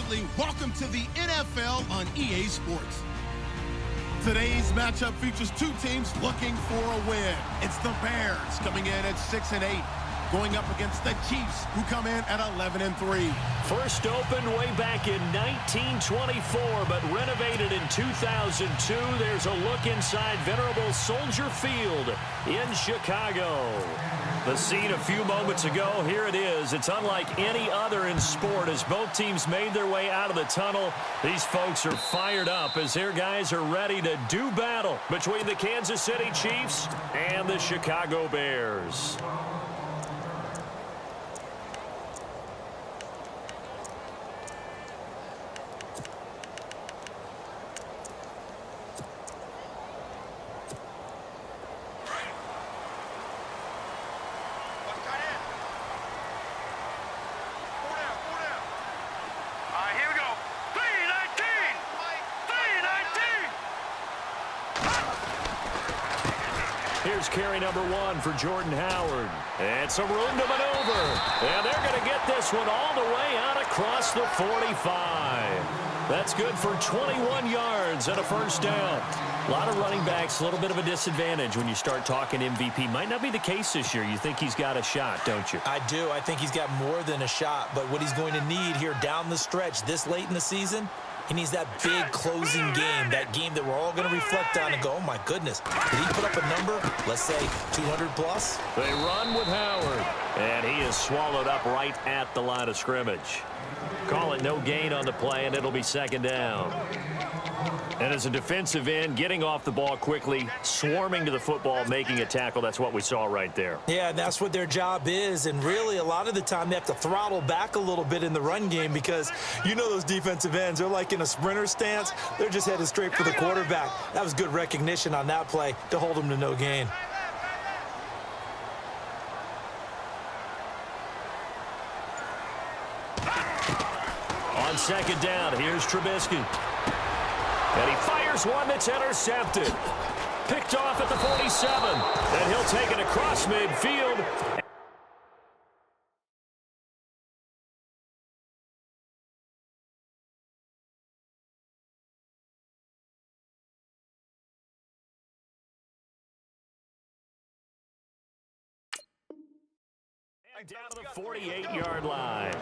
Absolutely. Welcome to the NFL on EA Sports. Today's matchup features two teams looking for a win. It's the Bears coming in at 6-8, going up against the Chiefs, who come in at 11-3. First opened way back in 1924, but renovated in 2002. There's a look inside venerable Soldier Field in Chicago. The scene a few moments ago, here it is. It's unlike any other in sport as both teams made their way out of the tunnel. These folks are fired up as their guys are ready to do battle between the Kansas City Chiefs and the Chicago Bears. Here's carry number 1 for Jordan Howard. And some room to maneuver. And they're going to get this one all the way out across the 45. That's good for 21 yards and a first down. A lot of running backs, a little bit of a disadvantage when you start talking MVP. Might not be the case this year. You think he's got a shot, don't you? I do. I think he's got more than a shot. But what he's going to need here down the stretch this late in the season, he needs that big closing game, that game that we're all going to reflect on and go, oh, my goodness, did he put up a number, let's say 200 plus? They run with Howard, and he is swallowed up right at the line of scrimmage. Call it no gain on the play, and it'll be second down. And as a defensive end, getting off the ball quickly, swarming to the football, making a tackle, that's what we saw right there. Yeah, and that's what their job is. And really, a lot of the time, they have to throttle back a little bit in the run game because you know those defensive ends, they're like in a sprinter stance. They're just headed straight for the quarterback. That was good recognition on that play to hold them to no gain. On second down, here's Trubisky. And he fires one that's intercepted. Picked off at the 47. And he'll take it across midfield. And down to the 48-yard line.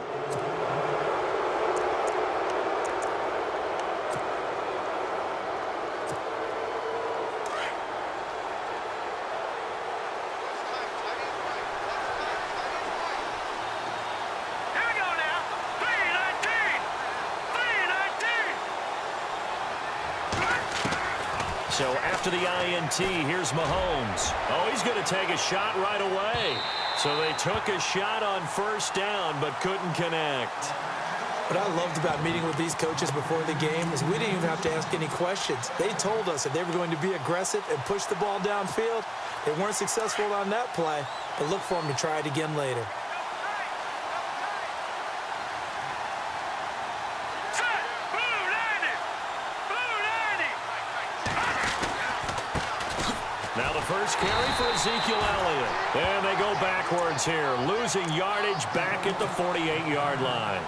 So after the INT, here's Mahomes. Oh, he's going to take a shot right away. So they took a shot on first down, but couldn't connect. What I loved about meeting with these coaches before the game is we didn't even have to ask any questions. They told us that they were going to be aggressive and push the ball downfield. They weren't successful on that play, but look for them to try it again later. Now the first carry for Ezekiel Elliott. And they go backwards here, losing yardage back at the 48-yard line.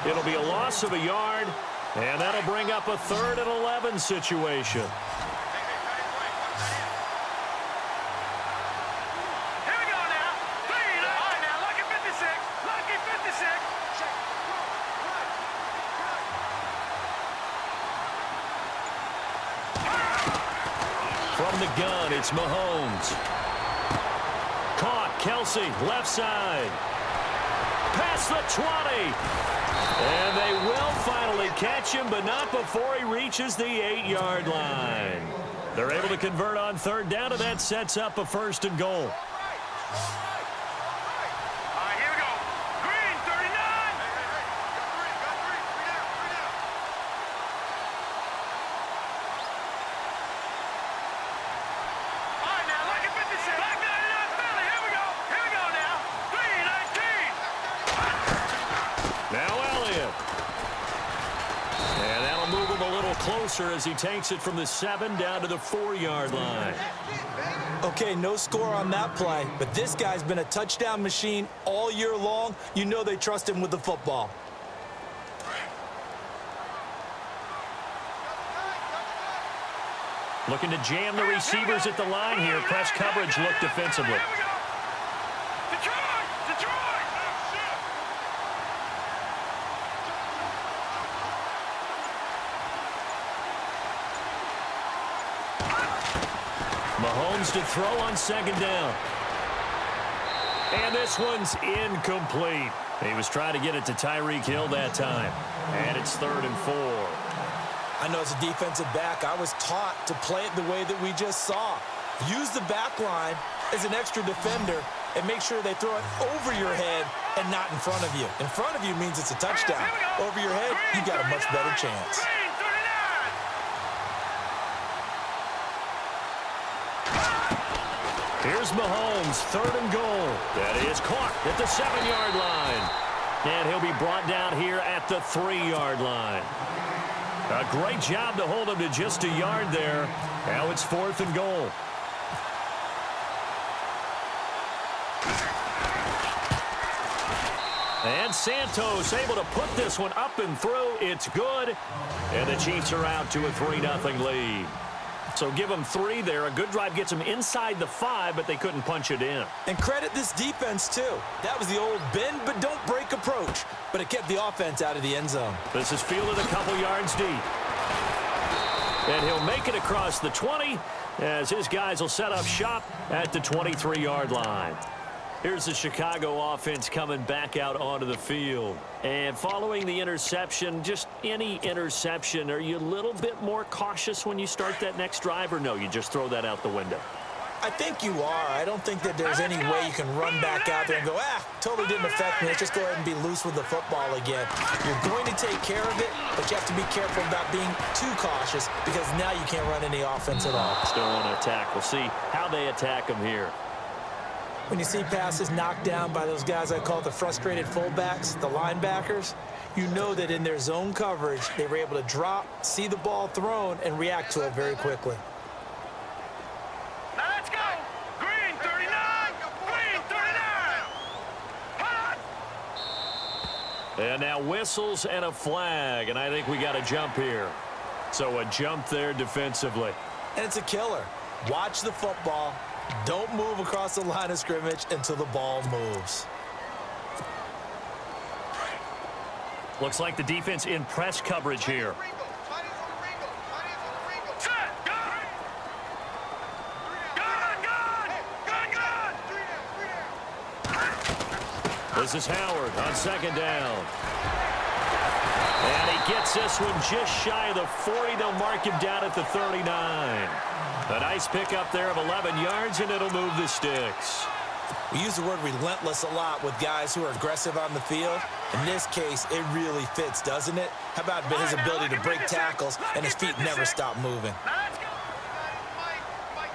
It'll be a loss of a yard, and that'll bring up a 3rd and 11 situation. Here we go now. All right, now, lucky 56. Lucky 56. From the gun, it's Mahomes. Caught, Kelsey, left side. Past the 20. And they will finally catch him, but not before he reaches the 8-yard line. They're able to convert on 3rd down, and that sets up a 1st and goal. Closer as he takes it from the 7 down to the 4-yard line. Okay, no score on that play, but this guy's been a touchdown machine all year long. You know they trust him with the football. Looking to jam the receivers at the line here. Press coverage look defensively. Here we go. Detroit! Detroit! Mahomes to throw on second down. And this one's incomplete. He was trying to get it to Tyreek Hill that time. And it's 3rd and 4. I know as a defensive back, I was taught to play it the way that we just saw. Use the back line as an extra defender and make sure they throw it over your head and not in front of you. In front of you means it's a touchdown. Over your head, you got a much better chance. Here's Mahomes, 3rd and goal. That is caught at the 7-yard line. And he'll be brought down here at the 3-yard line. A great job to hold him to just a yard there. Now it's 4th and goal. And Santos able to put this one up and through. It's good. And the Chiefs are out to a 3-0 lead. So give them 3 there. A good drive gets them inside the 5, but they couldn't punch it in. And credit this defense, too. That was the old bend but don't break approach, but it kept the offense out of the end zone. This is fielded a couple yards deep. And he'll make it across the 20 as his guys will set up shop at the 23-yard line. Here's the Chicago offense coming back out onto the field. And following the interception, just any interception, are you a little bit more cautious when you start that next drive, or no, you just throw that out the window? I think you are. I don't think that there's any way you can run back out there and go, totally didn't affect me. Let's just go ahead and be loose with the football again. You're going to take care of it, but you have to be careful about being too cautious because now you can't run any offense at all. Still want to attack. We'll see how they attack them here. When you see passes knocked down by those guys I call the frustrated fullbacks, the linebackers, you know that in their zone coverage, they were able to drop, see the ball thrown, and react to it very quickly. Now let's go. Green 39. Green 39. Hot. And now whistles and a flag, and I think we got a jump here. So a jump there defensively. And it's a killer. Watch the football. Don't move across the line of scrimmage until the ball moves. Looks like the defense in press coverage here. Set. Gun. This is Howard on second down. And he gets this one just shy of the 40. They'll mark him down at the 39. A nice pickup there of 11 yards, and it'll move the sticks. We use the word relentless a lot with guys who are aggressive on the field. In this case, it really fits, doesn't it? How about his ability to break tackles and his feet never stop moving? Now let's go. Mike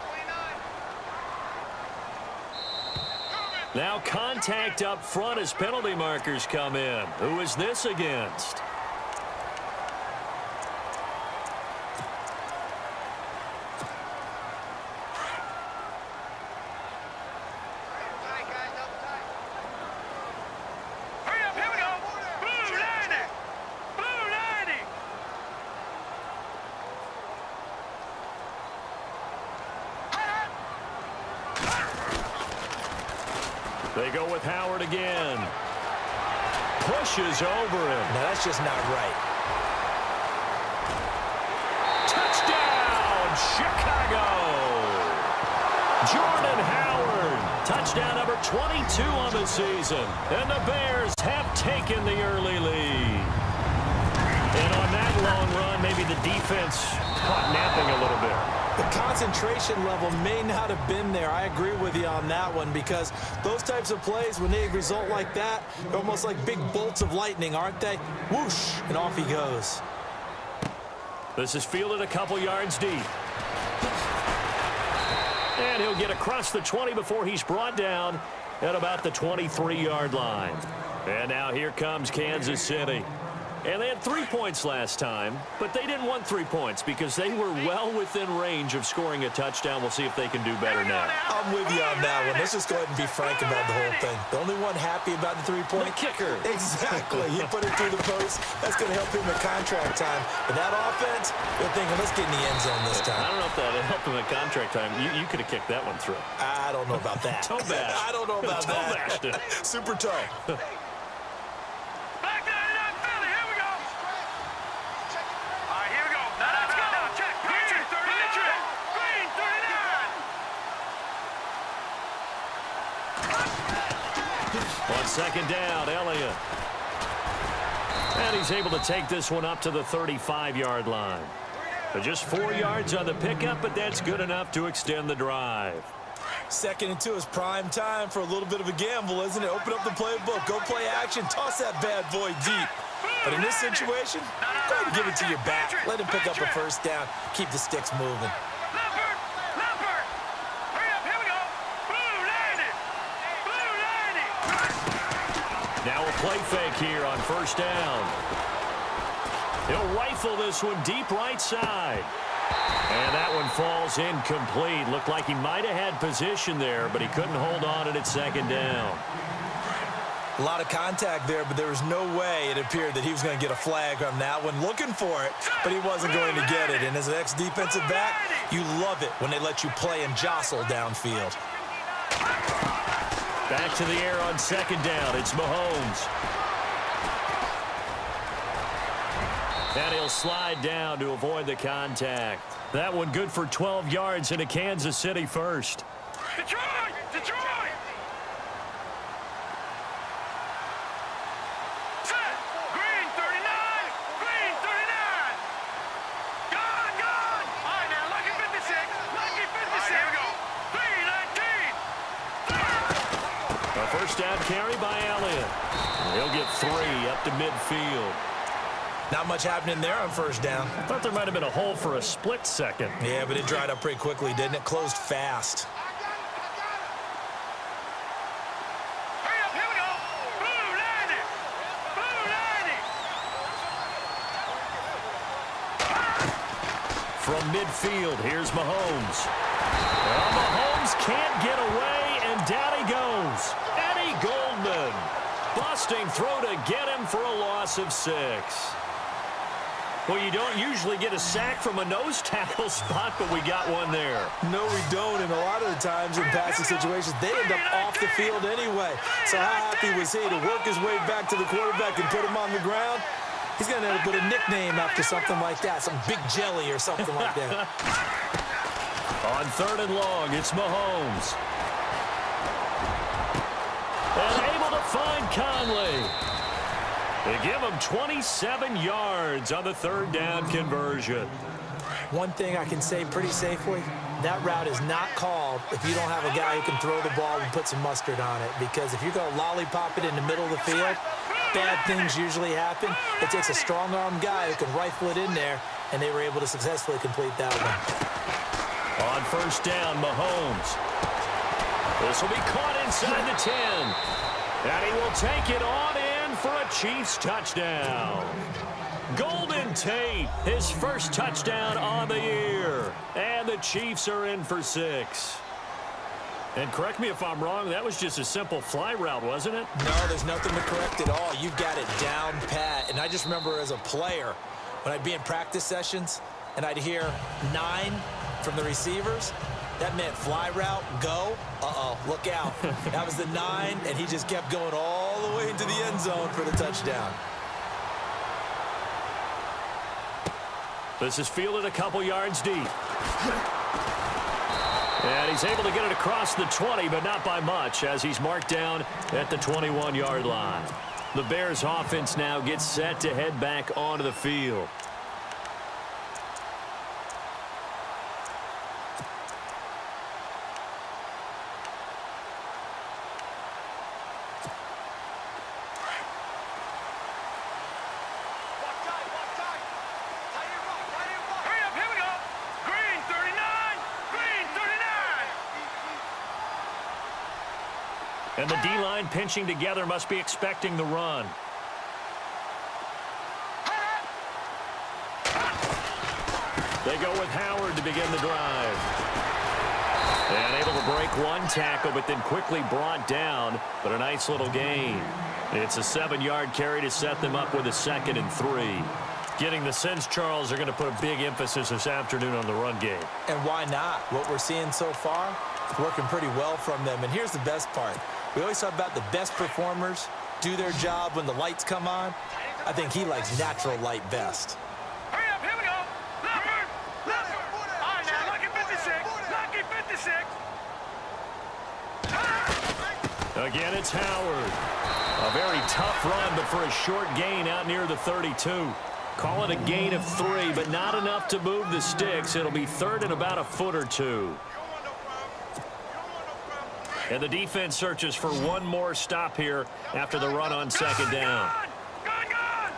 29. Now contact up front as penalty markers come in. Who is this against? Hurry up, here we go. Blue 90. Blue 90. They go with Howard again. Pushes over him. Now, that's just not right. Touchdown, Chicago! Jordan Howard, touchdown number 22 on the season. And the Bears have taken the early lead. And on that long run, maybe the defense caught napping a little bit. The concentration level may not have been there. I agree with you on that one because those types of plays, when they result like that, they're almost like big bolts of lightning, aren't they? Whoosh, and off he goes. This is fielded a couple yards deep. And he'll get across the 20 before he's brought down at about the 23-yard line. And now here comes Kansas City. And they had 3 points last time, but they didn't want 3 points because they were well within range of scoring a touchdown. We'll see if they can do better now. I'm with you on that one. Let's just go ahead and be frank about the whole thing. The only one happy about the 3-point? The kicker. Exactly. He put it through the post. That's going to help him in contract time. But that offense, they're thinking, let's get in the end zone this time. I don't know if that helped him in contract time. You could have kicked that one through. I don't know about that. Toe bash. I don't know about Toe that. bashed it. Super toe. Back 99, Philly, here we go. All right, here we go. Now let's go. Now check. Green 39. Green 39. On second down, Elliott. And he's able to take this one up to the 35-yard line. But just 4 yards on the pickup, but that's good enough to extend the drive. 2nd and 2 is prime time for a little bit of a gamble, isn't it? Open up the playbook, go play action, toss that bad boy deep. But in this situation, go ahead and give it to your back. Let him pick up a first down. Keep the sticks moving. Leopard. Leopard. Hurry up, here we go. Blue 90. Blue 90. Now a play fake here on first down. He'll rifle this one deep right side. And that one falls incomplete. Looked like he might have had position there, but he couldn't hold on at second down. A lot of contact there, but there was no way it appeared that he was going to get a flag on that one. Looking for it, but he wasn't going to get it. And as an ex-defensive back, you love it when they let you play and jostle downfield. Back to the air on second down. It's Mahomes. And he'll slide down to avoid the contact. That one good for 12 yards into Kansas City first. Detroit. Detroit. Set. Green 39. Green 39. Gone. Gone. All right, now, lucky 56. Lucky 56. All right, here we go. 319. A first down carry by Elliott. He'll get 3 up to midfield. Not much happening there on first down. I thought there might have been a hole for a split second. Yeah, but it dried up pretty quickly, didn't it? Closed fast. Hurry up, here we go. Blue 90. Blue 90. From midfield, here's Mahomes. Well, Mahomes can't get away, and down he goes. Eddie Goldman. Busting throw to get him for a loss of 6. Well, you don't usually get a sack from a nose tackle spot, but we got one there. No, we don't, and a lot of the times in passing situations, they end up off the field anyway. So how happy was he to work his way back to the quarterback and put him on the ground? He's going to end up with a nickname after something like that, some Big Jelly or something like that. On third and long, it's Mahomes. And able to find Conley. They give him 27 yards on the third down conversion. One thing I can say pretty safely, that route is not called if you don't have a guy who can throw the ball and put some mustard on it. Because if you're going to lollipop it in the middle of the field, bad things usually happen. It takes a strong-arm guy who can rifle it in there, and they were able to successfully complete that one. On first down, Mahomes. This will be caught inside the 10. And he will take it on in for a Chiefs touchdown. Golden Tate, his first touchdown on the year. And the Chiefs are in for 6. And correct me if I'm wrong, that was just a simple fly route, wasn't it? No, there's nothing to correct at all. You've got it down pat. And I just remember as a player, when I'd be in practice sessions and I'd hear 9 from the receivers, that meant fly route, go. Uh-oh, look out. That was the 9, and he just kept going all the way into the end zone for the touchdown. This is fielded a couple yards deep. And he's able to get it across the 20, but not by much, as he's marked down at the 21-yard line. The Bears offense now gets set to head back onto the field. And the D-line pinching together must be expecting the run. They go with Howard to begin the drive. And able to break one tackle, but then quickly brought down. But a nice little gain. It's a 7-yard carry to set them up with a 2nd and 3. Getting the sense, Charles, are going to put a big emphasis this afternoon on the run game. And why not? What we're seeing so far, working pretty well from them. And here's the best part. We always talk about the best performers do their job when the lights come on. I think he likes natural light best. Hurry up, here we go. Leopard, Leopard. All right, now, lucky 56, lucky 56. Again, it's Howard. A very tough run, but for a short gain out near the 32. Call it a gain of 3, but not enough to move the sticks. It'll be 3rd and about a foot or 2. And the defense searches for one more stop here after the run on 2nd down. Gone.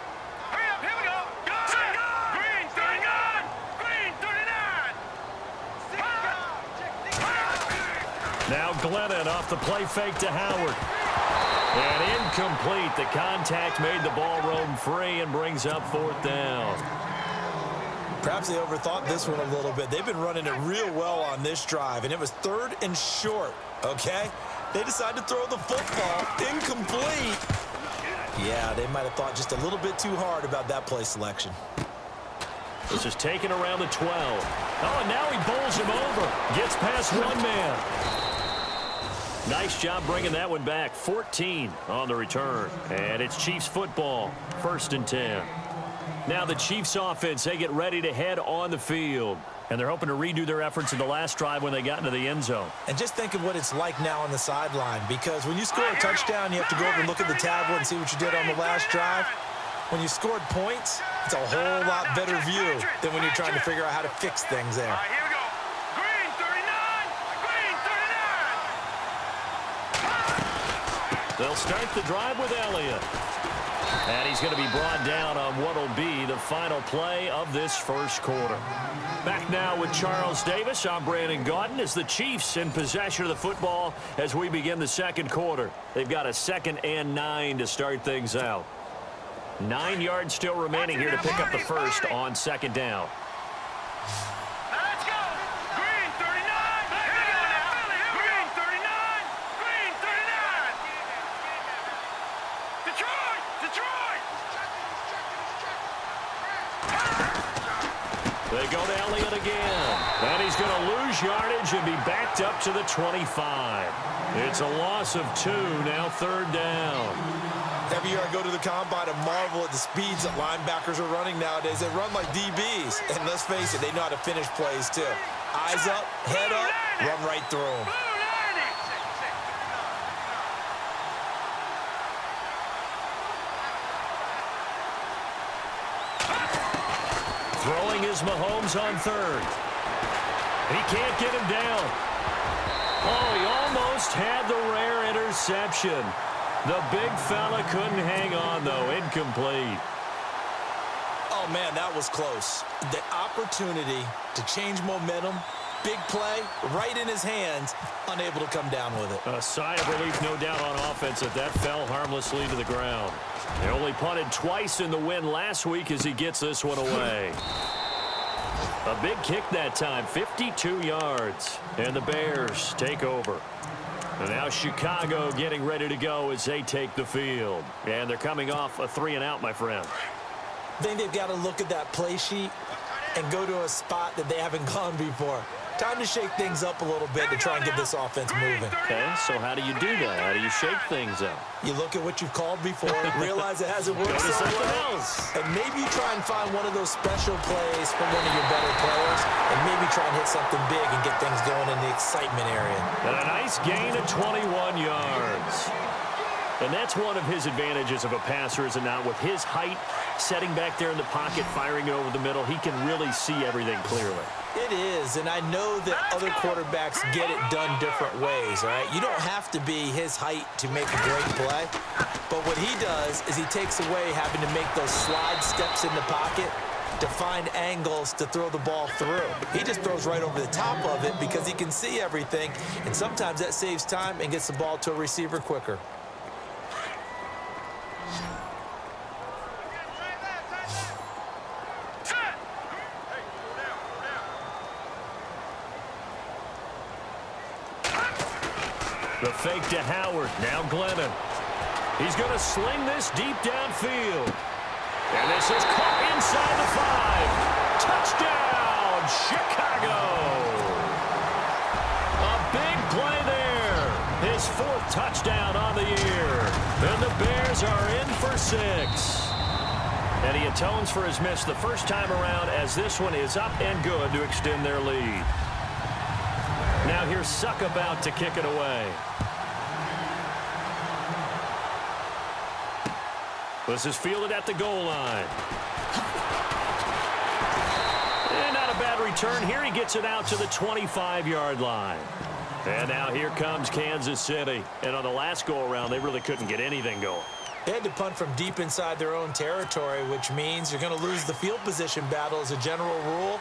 Hurry up, here we go. Gone. Green 39. Green 39. Now Glennon off the play fake to Howard. And incomplete. The contact made the ball roam free and brings up 4th down. Perhaps they overthought this one a little bit. They've been running it real well on this drive, and it was 3rd and short, okay? They decided to throw the football. Incomplete. Yeah, they might have thought just a little bit too hard about that play selection. This is taken around the 12. Oh, and now he bowls him over. Gets past one man. Nice job bringing that one back. 14 on the return. And it's Chiefs football. 1st and 10. Now the Chiefs offense, they get ready to head on the field. And they're hoping to redo their efforts in the last drive when they got into the end zone. And just think of what it's like now on the sideline, because when you score a touchdown, you have to go over and look at the tablet and see what you did on the last drive. When you scored points, it's a whole lot better view than when you're trying to figure out how to fix things there. All right, here we go. Green 39. Green 39. They'll start the drive with Elliott. And he's going to be brought down on what will be the final play of this first quarter. Back now with Charles Davis. I'm Brandon Gaudin as the Chiefs in possession of the football as we begin the second quarter. They've got a 2nd and 9 to start things out. 9 yards still remaining here to pick up the first on 2nd down. Let's go. Green 39. Here we go now. Green 39. Green 39. Detroit. They go to Elliott again. And he's going to lose yardage and be backed up to the 25. It's a loss of 2, now 3rd down. Every year I go to the combine and marvel at the speeds that linebackers are running nowadays. They run like DBs. And let's face it, they know how to finish plays too. Eyes up, head up, run right through them. Throwing is Mahomes on 3rd. He can't get him down. Oh, he almost had the rare interception. The big fella couldn't hang on, though. Incomplete. Oh, man, that was close. The opportunity to change momentum, big play, right in his hands, unable to come down with it. A sigh of relief, no doubt, on offense that fell harmlessly to the ground. They only punted twice in the win last week as he gets this one away. A big kick that time, 52 yards. And the Bears take over. And now Chicago getting ready to go as they take the field. And they're coming off a 3-and-out, my friend. I think they've got to look at that play sheet and go to a spot that they haven't gone before. Time to shake things up a little bit to try and get this offense moving. Okay, so how do you do that? How do you shake things up? You look at what you've called before, realize it hasn't worked so well, and maybe you try and find one of those special plays from one of your better players, and maybe try and hit something big and get things going in the excitement area. And a nice gain of 21 yards. And that's one of his advantages of a passer, is it not? With his height, setting back there in the pocket, firing it over the middle, he can really see everything clearly. It is, and I know that other quarterbacks get it done different ways, all right? You don't have to be his height to make a great play, but what he does is he takes away having to make those slide steps in the pocket to find angles to throw the ball through. He just throws right over the top of it because he can see everything, and sometimes that saves time and gets the ball to a receiver quicker. The fake to Howard. Now Glennon. He's going to sling this deep downfield. And this is caught inside the 5. Touchdown, Chicago. A big play there. His 4th touchdown on the year. And the Bears are in for 6. And he atones for his miss the first time around as this one is up and good to extend their lead. Now here's Suck about to kick it away. This is fielded at the goal line. And not a bad return here. He gets it out to the 25-yard line. And now here comes Kansas City. And on the last go-around, they really couldn't get anything going. They had to punt from deep inside their own territory, which means you're going to lose the field position battle as a general rule.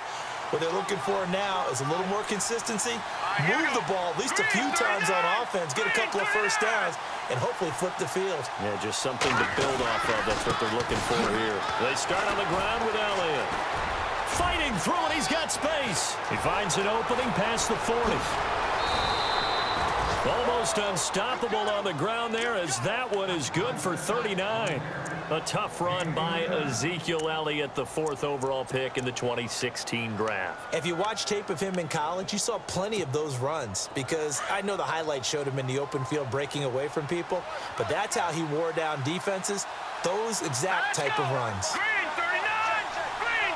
What they're looking for now is a little more consistency, move the ball at least a few times on offense, get a couple of first downs, and hopefully flip the field. Yeah, just something to build off of. That's what they're looking for here. They start on the ground with Elliott. Fighting through, and he's got space. He finds an opening past the 40. Almost unstoppable on the ground there as that one is good for 39. A tough run by Ezekiel Elliott, the 4th overall pick in the 2016 draft. If you watch tape of him in college, you saw plenty of those runs because I know the highlights showed him in the open field breaking away from people, but that's how he wore down defenses, those exact type of runs. Green 39! Green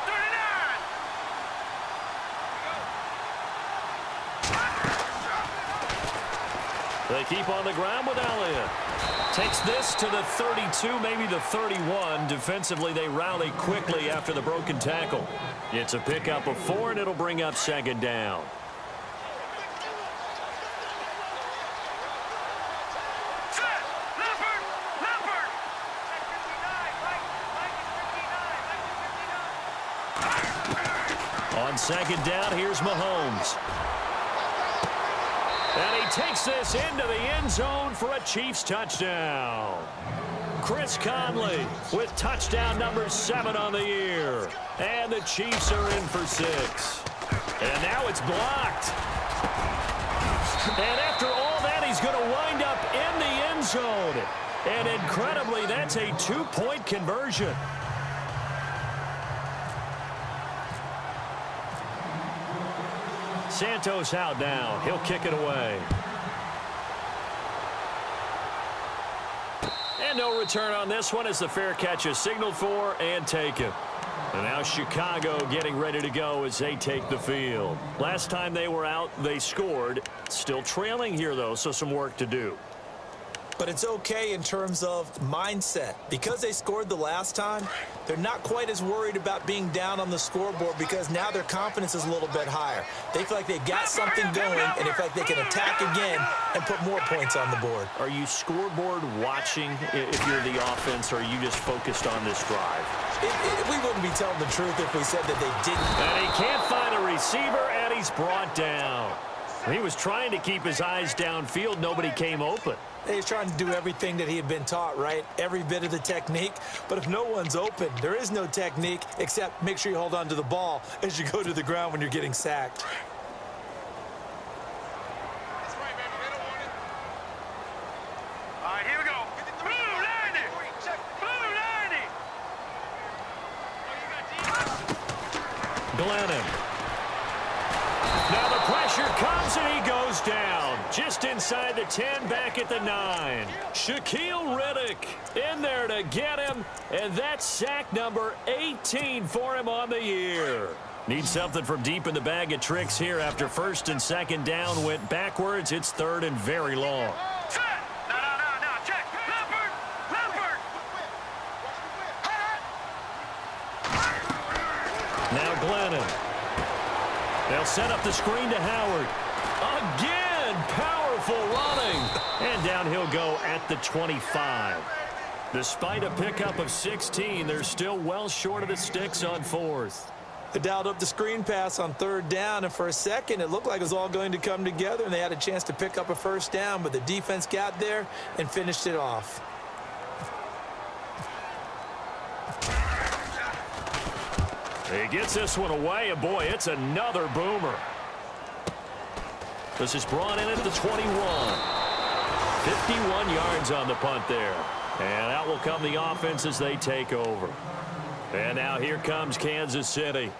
39! They keep on the ground with Elliott. Takes this to the 32, maybe the 31. Defensively, they rally quickly after the broken tackle. It's a pickup of 4, and it'll bring up 2nd down. Set! Leopard! Leopard! On 2nd down, here's Mahomes. And he takes this into the end zone for a Chiefs touchdown. Chris Conley with touchdown number 7 on the year. And the Chiefs are in for 6. And now it's blocked. And after all that, he's going to wind up in the end zone. And incredibly, that's a 2-point conversion. Santos out now. He'll kick it away. And no return on this one as the fair catch is signaled for and taken. And now Chicago getting ready to go as they take the field. Last time they were out, they scored. Still trailing here, though, so some work to do. But it's okay in terms of mindset. Because they scored the last time, they're not quite as worried about being down on the scoreboard because now their confidence is a little bit higher. They feel like they've got something going, and they feel like they can attack again and put more points on the board. Are you scoreboard watching if you're the offense, or are you just focused on this drive? We wouldn't be telling the truth if we said that they didn't. And he can't find a receiver, and he's brought down. He was trying to keep his eyes downfield. Nobody came open. He's trying to do everything that he had been taught, right? Every bit of the technique. But if no one's open, there is no technique except make sure you hold on to the ball as you go to the ground when you're getting sacked. That's right, baby. They don't want it. All right, here we go. Blue 90. Blue 90. Glennon. Now the pressure comes and he goes down. Just inside the 10, back at the 9. Shaquille Riddick in there to get him. And that's sack number 18 for him on the year. Needs something from deep in the bag of tricks here after 1st and 2nd down went backwards. It's 3rd and very long. Set. No. Check. Leopard. Leopard. Now Glennon. They'll set up the screen to Howard. Again, powerful running. And down he'll go at the 25. Despite a pickup of 16, they're still well short of the sticks on 4th. They dialed up the screen pass on 3rd down, and for a second it looked like it was all going to come together, and they had a chance to pick up a 1st down, but the defense got there and finished it off. He gets this one away, and boy, it's another boomer. This is brought in at the 21. 51 yards on the punt there. And out will come the offense as they take over. And now here comes Kansas City.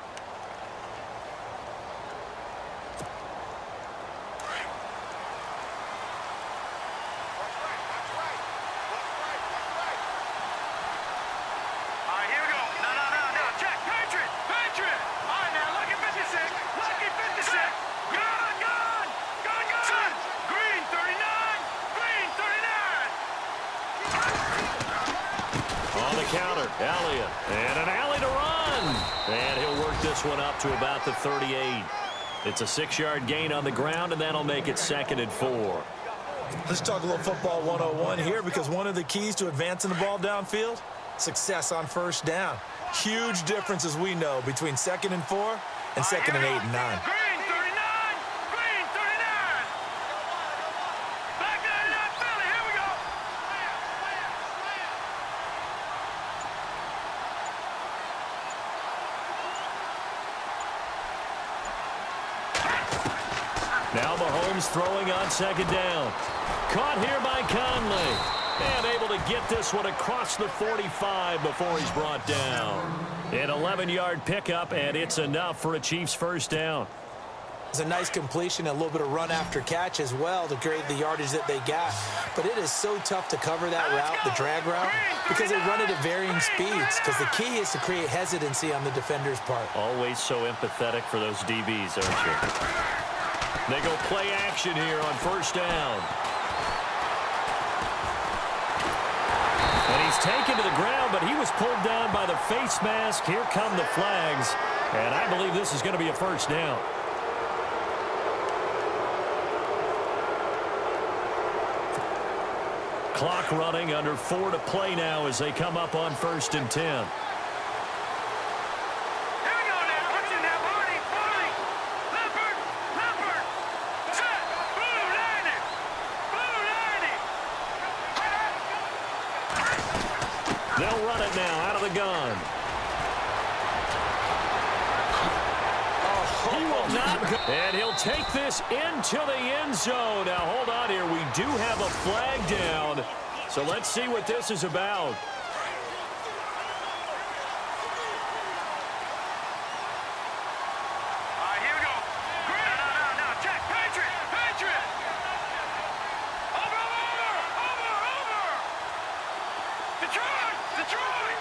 Counter, Elliott, and an alley to run. And he'll work this one up to about the 38. It's a 6-yard gain on the ground, and that'll make it 2nd and 4. Let's talk a little football 101 here, because one of the keys to advancing the ball downfield, success on first down. Huge difference, as we know, between 2nd and 4 and 2nd and 8 and 9. Now Mahomes throwing on 2nd down. Caught here by Conley. And able to get this one across the 45 before he's brought down. An 11-yard pickup, and it's enough for a Chiefs first down. It's a nice completion, a little bit of run after catch as well to create the yardage that they got. But it is so tough to cover that route, the drag route, because they run it at varying speeds. Because the key is to create hesitancy on the defender's part. Always so empathetic for those DBs, aren't you? They go play action here on first down. And he's taken to the ground, but he was pulled down by the face mask. Here come the flags. And I believe this is going to be a first down. Clock running, under 4 to play now as they come up on 1st and 10. They'll run it now out of the gun. He will not go. And he'll take this into the end zone. Now, hold on here. We do have a flag down. So let's see what this is about. Here we go. No. Check. Patriot. Over. Detroit.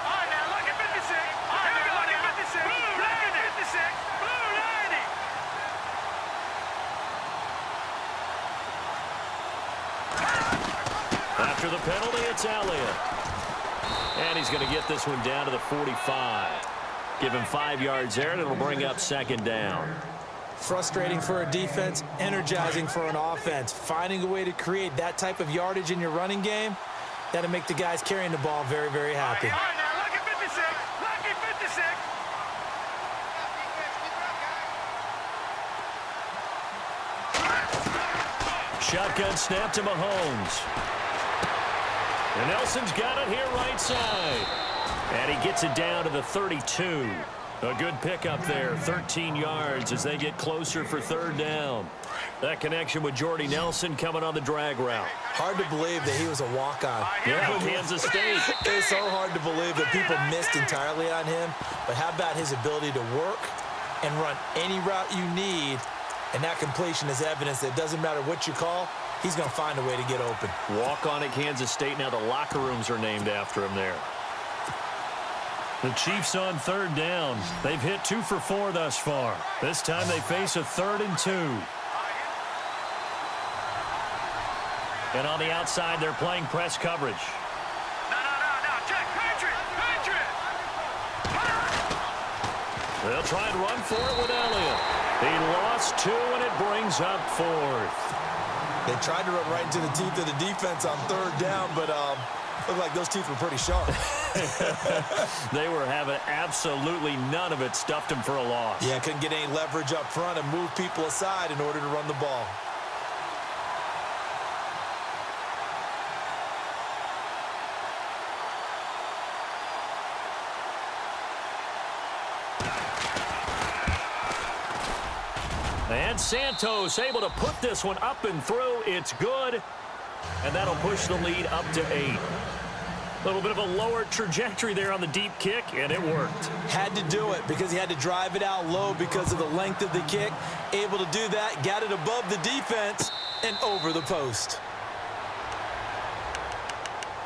All right, now look at 56. All right, now look at 56. Blue 56. Blue 90. After the penalty, it's Elliott. And he's going to get this one down to the 45. Give him 5 yards there, and it'll bring up 2nd down. Frustrating for a defense, energizing for an offense. Finding a way to create that type of yardage in your running game, that'll make the guys carrying the ball very, very happy. All right, now look at 56. Lucky 56. Shotgun snap to Mahomes. And Nelson's got it here right side. And he gets it down to the 32. A good pickup there, 13 yards as they get closer for 3rd down. That connection with Jordy Nelson coming on the drag route. Hard to believe that he was a walk-on. Yeah, Kansas State. It's so hard to believe that people missed entirely on him. But how about his ability to work and run any route you need? And that completion is evidence that it doesn't matter what you call, he's going to find a way to get open. Walk on at Kansas State. Now the locker rooms are named after him there. The Chiefs on 3rd down. They've hit 2 for 4 thus far. This time they face a 3rd and 2. And on the outside, they're playing press coverage. No. Check. Patriot. They'll try and run for it with Elliott. He lost 2, and it brings up 4th. They tried to run right into the teeth of the defense on 3rd down, but looked like those teeth were pretty sharp. They were having absolutely none of it. Stuffed him for a loss. Yeah, couldn't get any leverage up front and move people aside in order to run the ball. And Santos able to put this one up and through. It's good. And that'll push the lead up to 8. A little bit of a lower trajectory there on the deep kick, and it worked. Had to do it because he had to drive it out low because of the length of the kick. Able to do that, got it above the defense, and over the post.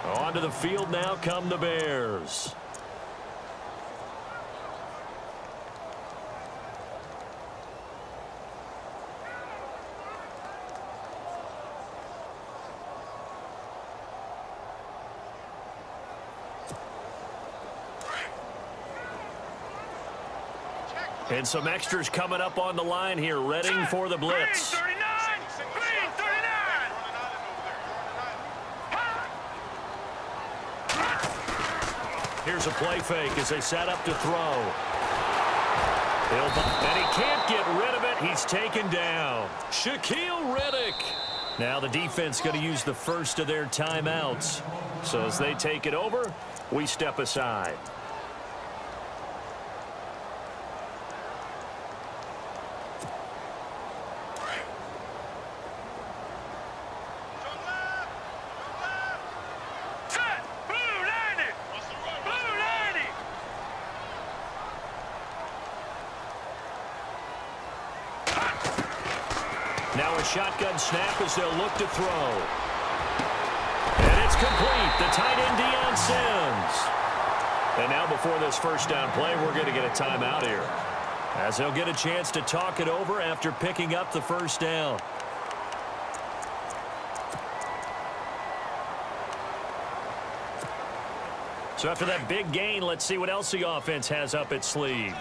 Onto the field now come the Bears. And some extras coming up on the line here, readying for the blitz. Green 39! Green 39! Here's a play fake as they set up to throw. And he can't get rid of it. He's taken down. Shaquille Riddick. Now the defense going to use the first of their timeouts. So as they take it over, we step aside. Now a shotgun snap as they'll look to throw. And it's complete. The tight end, Deion Sims. And now before this first down play, we're going to get a timeout here, as they'll get a chance to talk it over after picking up the first down. So after that big gain, let's see what else the offense has up its sleeve.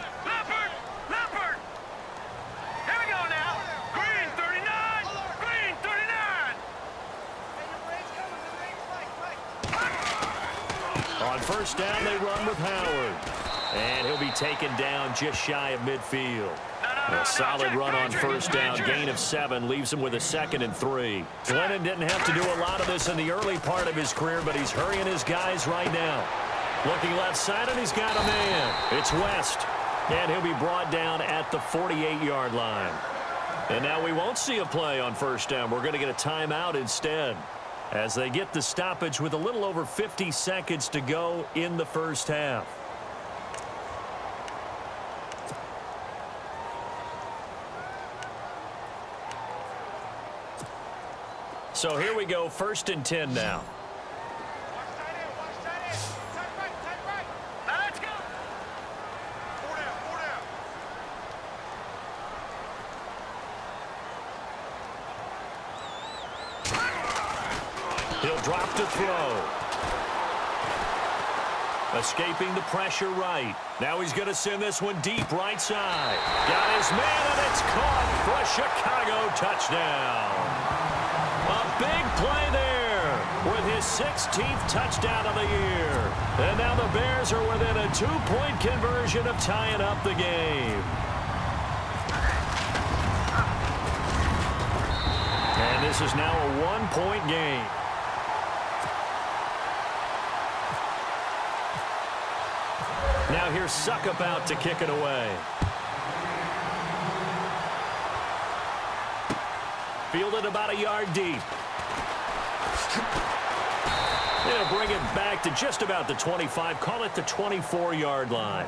On first down, they run with Howard. And he'll be taken down just shy of midfield. A solid run on first down. Gain of 7 leaves him with a 2nd and 3. Glennon didn't have to do a lot of this in the early part of his career, but he's hurrying his guys right now. Looking left side, and he's got a man. It's West. And he'll be brought down at the 48-yard line. And now we won't see a play on first down. We're going to get a timeout instead, as they get the stoppage with a little over 50 seconds to go in the first half. So here we go, 1st and 10 now. He'll drop to throw. Escaping the pressure right. Now he's going to send this one deep right side. Got his man, and it's caught for a Chicago touchdown. A big play there with his 16th touchdown of the year. And now the Bears are within a 2-point conversion of tying up the game. And this is now a 1-point game. Now here's Suckup out to kick it away. Fielded about a yard deep. They'll bring it back to just about the 25. Call it the 24-yard line.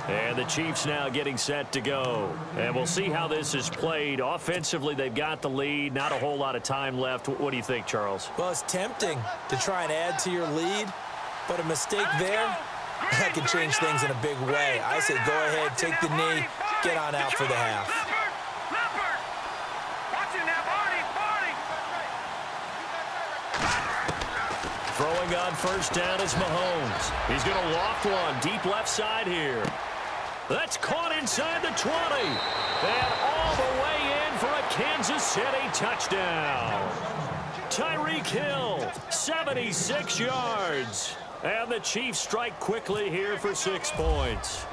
And the Chiefs now getting set to go. And we'll see how this is played. Offensively, they've got the lead. Not a whole lot of time left. What do you think, Charles? Well, it's tempting to try and add to your lead, but a mistake there, that can change things in a big way. I say go ahead, take the knee, get on out for the half. Throwing on first down is Mahomes. He's going to loft one deep left side here. That's caught inside the 20. And all the way in for a Kansas City touchdown. Tyreek Hill, 76 yards. And the Chiefs strike quickly here for 6 points.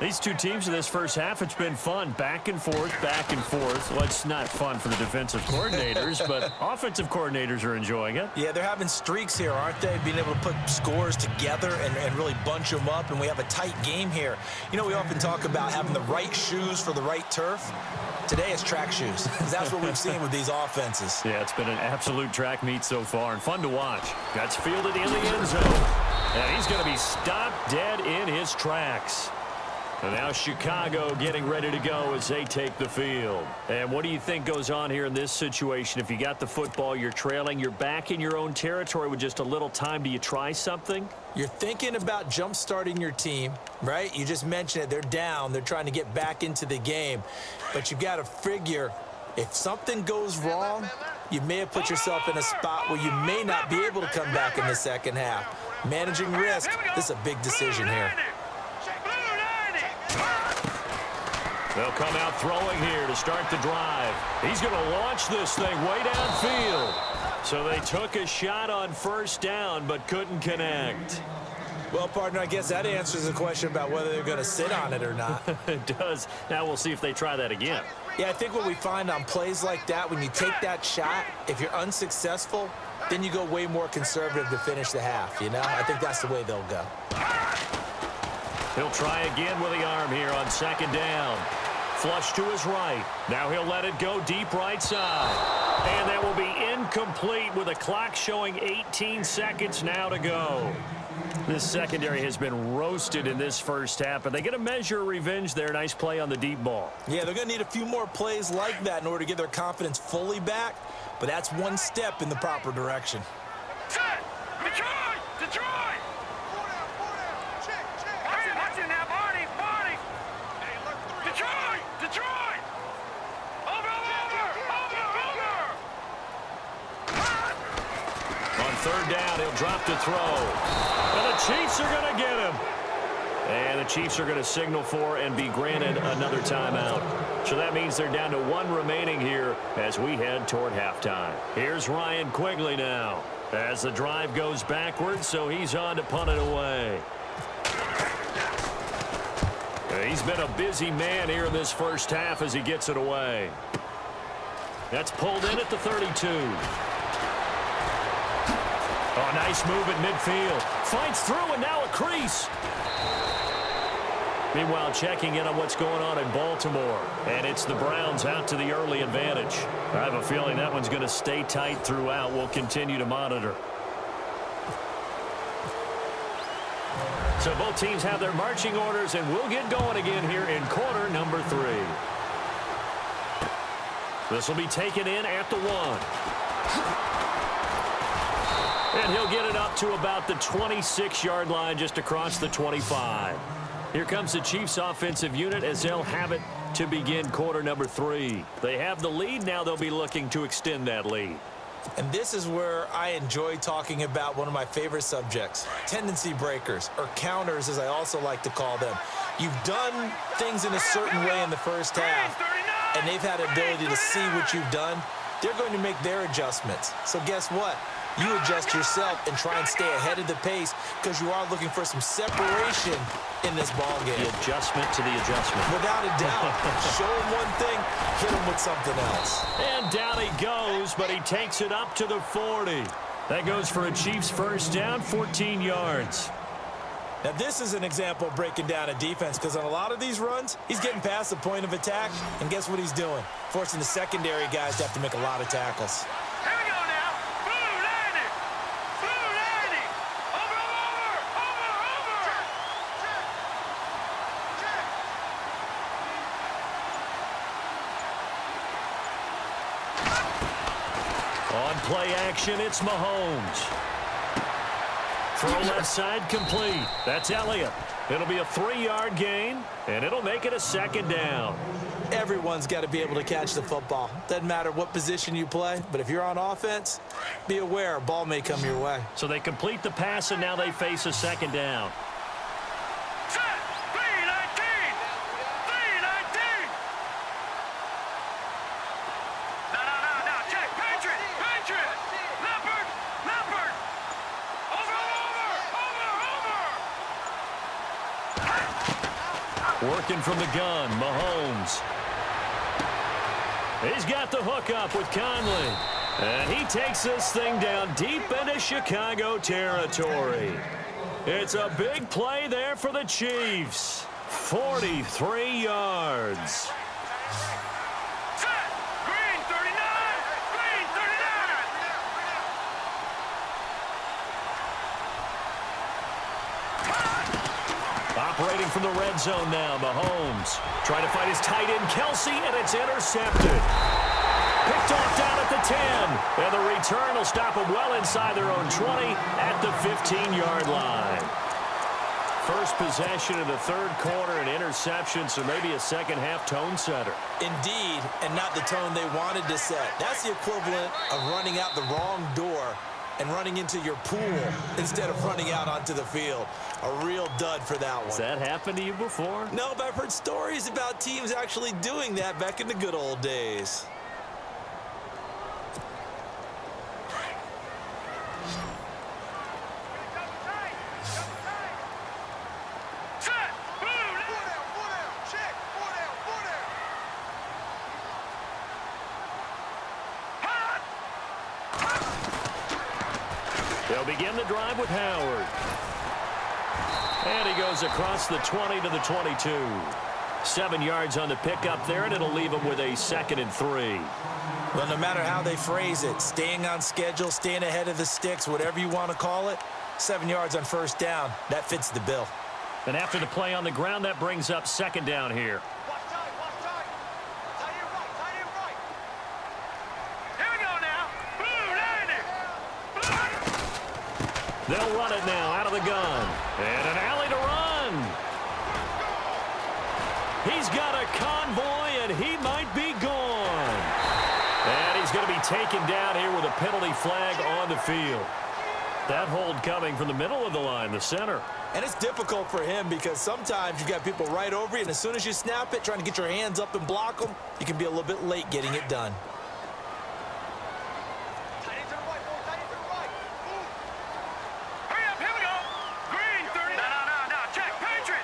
These two teams in this first half, it's been fun. Back and forth, back and forth. Well, it's not fun for the defensive coordinators, but offensive coordinators are enjoying it. Yeah, they're having streaks here, aren't they? Being able to put scores together and really bunch them up, and we have a tight game here. You know, we often talk about having the right shoes for the right turf. Today it's track shoes. That's what we've seen with these offenses. Yeah, it's been an absolute track meet so far and fun to watch. That's fielded in the end zone. And he's going to be stopped dead in his tracks. And now Chicago getting ready to go as they take the field. And what do you think goes on here in this situation? If you got the football, you're trailing, you're back in your own territory with just a little time. Do you try something? You're thinking about jump-starting your team, right? You just mentioned it. They're down. They're trying to get back into the game. But you got to figure if something goes wrong, you may have put yourself in a spot where you may not be able to come back in the second half. Managing risk, this is a big decision here. They'll come out throwing here to start the drive. He's going to launch this thing way downfield. So they took a shot on first down but couldn't connect. Well, partner, I guess that answers the question about whether they're going to sit on it or not. It does. Now we'll see if they try that again. Yeah, I think what we find on plays like that, when you take that shot, if you're unsuccessful, then you go way more conservative to finish the half, you know? I think that's the way they'll go. He'll try again with the arm here on second down. Flush to his right. Now he'll let it go deep right side. And that will be incomplete with a clock showing 18 seconds now to go. This secondary has been roasted in this first half, but they get a measure of revenge there. Nice play on the deep ball. Yeah, they're going to need a few more plays like that in order to get their confidence fully back, but that's one step in the proper direction. Set! Detroit! Detroit! Watch it now, Barney! Barney! Detroit! Detroit! Over! On third down, he'll drop to throw. And the Chiefs are going to get him. And the Chiefs are going to signal for and be granted another timeout. So that means they're down to one remaining here as we head toward halftime. Here's Ryan Quigley now as the drive goes backwards, so he's on to punt it away. He's been a busy man here in this first half as he gets it away. That's pulled in at the 32. Oh, nice move at midfield. Fights through and now a crease. Meanwhile, checking in on what's going on in Baltimore. And it's the Browns out to the early advantage. I have a feeling that one's going to stay tight throughout. We'll continue to monitor. So both teams have their marching orders, and we'll get going again here in quarter number 3. This will be taken in at the 1. And he'll get it up to about the 26-yard line, just across the 25. Here comes the Chiefs offensive unit as they'll have it to begin quarter number 3. They have the lead. Now they'll be looking to extend that lead. And this is where I enjoy talking about one of my favorite subjects, tendency breakers, or counters as I also like to call them. You've done things in a certain way in the first half, and they've had the ability to see what you've done. They're going to make their adjustments. So guess what? You adjust yourself and try and stay ahead of the pace because you are looking for some separation in this ball game. The adjustment to the adjustment. Without a doubt. Show him one thing, hit him with something else. And down he goes, but he takes it up to the 40. That goes for a Chiefs first down, 14 yards. Now, this is an example of breaking down a defense because on a lot of these runs, he's getting past the point of attack, and guess what he's doing? Forcing the secondary guys to have to make a lot of tackles. Here we go now. Blue 90. Blue 90. Over. On play action, it's Mahomes. Throw left side complete. That's Elliott. It'll be a 3-yard gain, and it'll make it a second down. Everyone's got to be able to catch the football. Doesn't matter what position you play, but if you're on offense, be aware a ball may come your way. So they complete the pass, and now they face a second down. Set. 319. 319. No. Check. Patriot. Leopard. Over. Working from the gun, Mahomes. He's got the hook up with Conley. And he takes this thing down deep into Chicago territory. It's a big play there for the Chiefs. 43 yards. Operating from the red zone now, Mahomes. Trying to find his tight end, Kelsey, and it's intercepted. Picked off down at the 10. And the return will stop them well inside their own 20 at the 15-yard line. First possession of the third quarter, an interception, so maybe a second-half tone setter. Indeed, and not the tone they wanted to set. That's the equivalent of running out the wrong door and running into your pool instead of running out onto the field. A real dud for that one. Has that happened to you before? No, but I've heard stories about teams actually doing that back in the good old days. They'll begin the drive with Howard. And he goes across the 20 to the 22. 7 yards on the pickup there, and it'll leave him with a 2nd and 3. Well, no matter how they phrase it, staying on schedule, staying ahead of the sticks, whatever you want to call it, 7 yards on first down, that fits the bill. And after the play on the ground, that brings up 2nd down here. Watch time, watch time. Tight end right, tight end right. Here we go now. Blue, landing. They'll run it now out of the gun. And an alley to run. He's got a convoy, and he might be gone. And he's going to be taken down here with a penalty flag on the field. That hold coming from the middle of the line, the center. And it's difficult for him because sometimes you've got people right over you, and as soon as you snap it, trying to get your hands up and block them, you can be a little bit late getting it done. Tight end to the right, boy, tight end to the right. Move. Hurry up, here we go. Green, 30. No. Check. Patriot.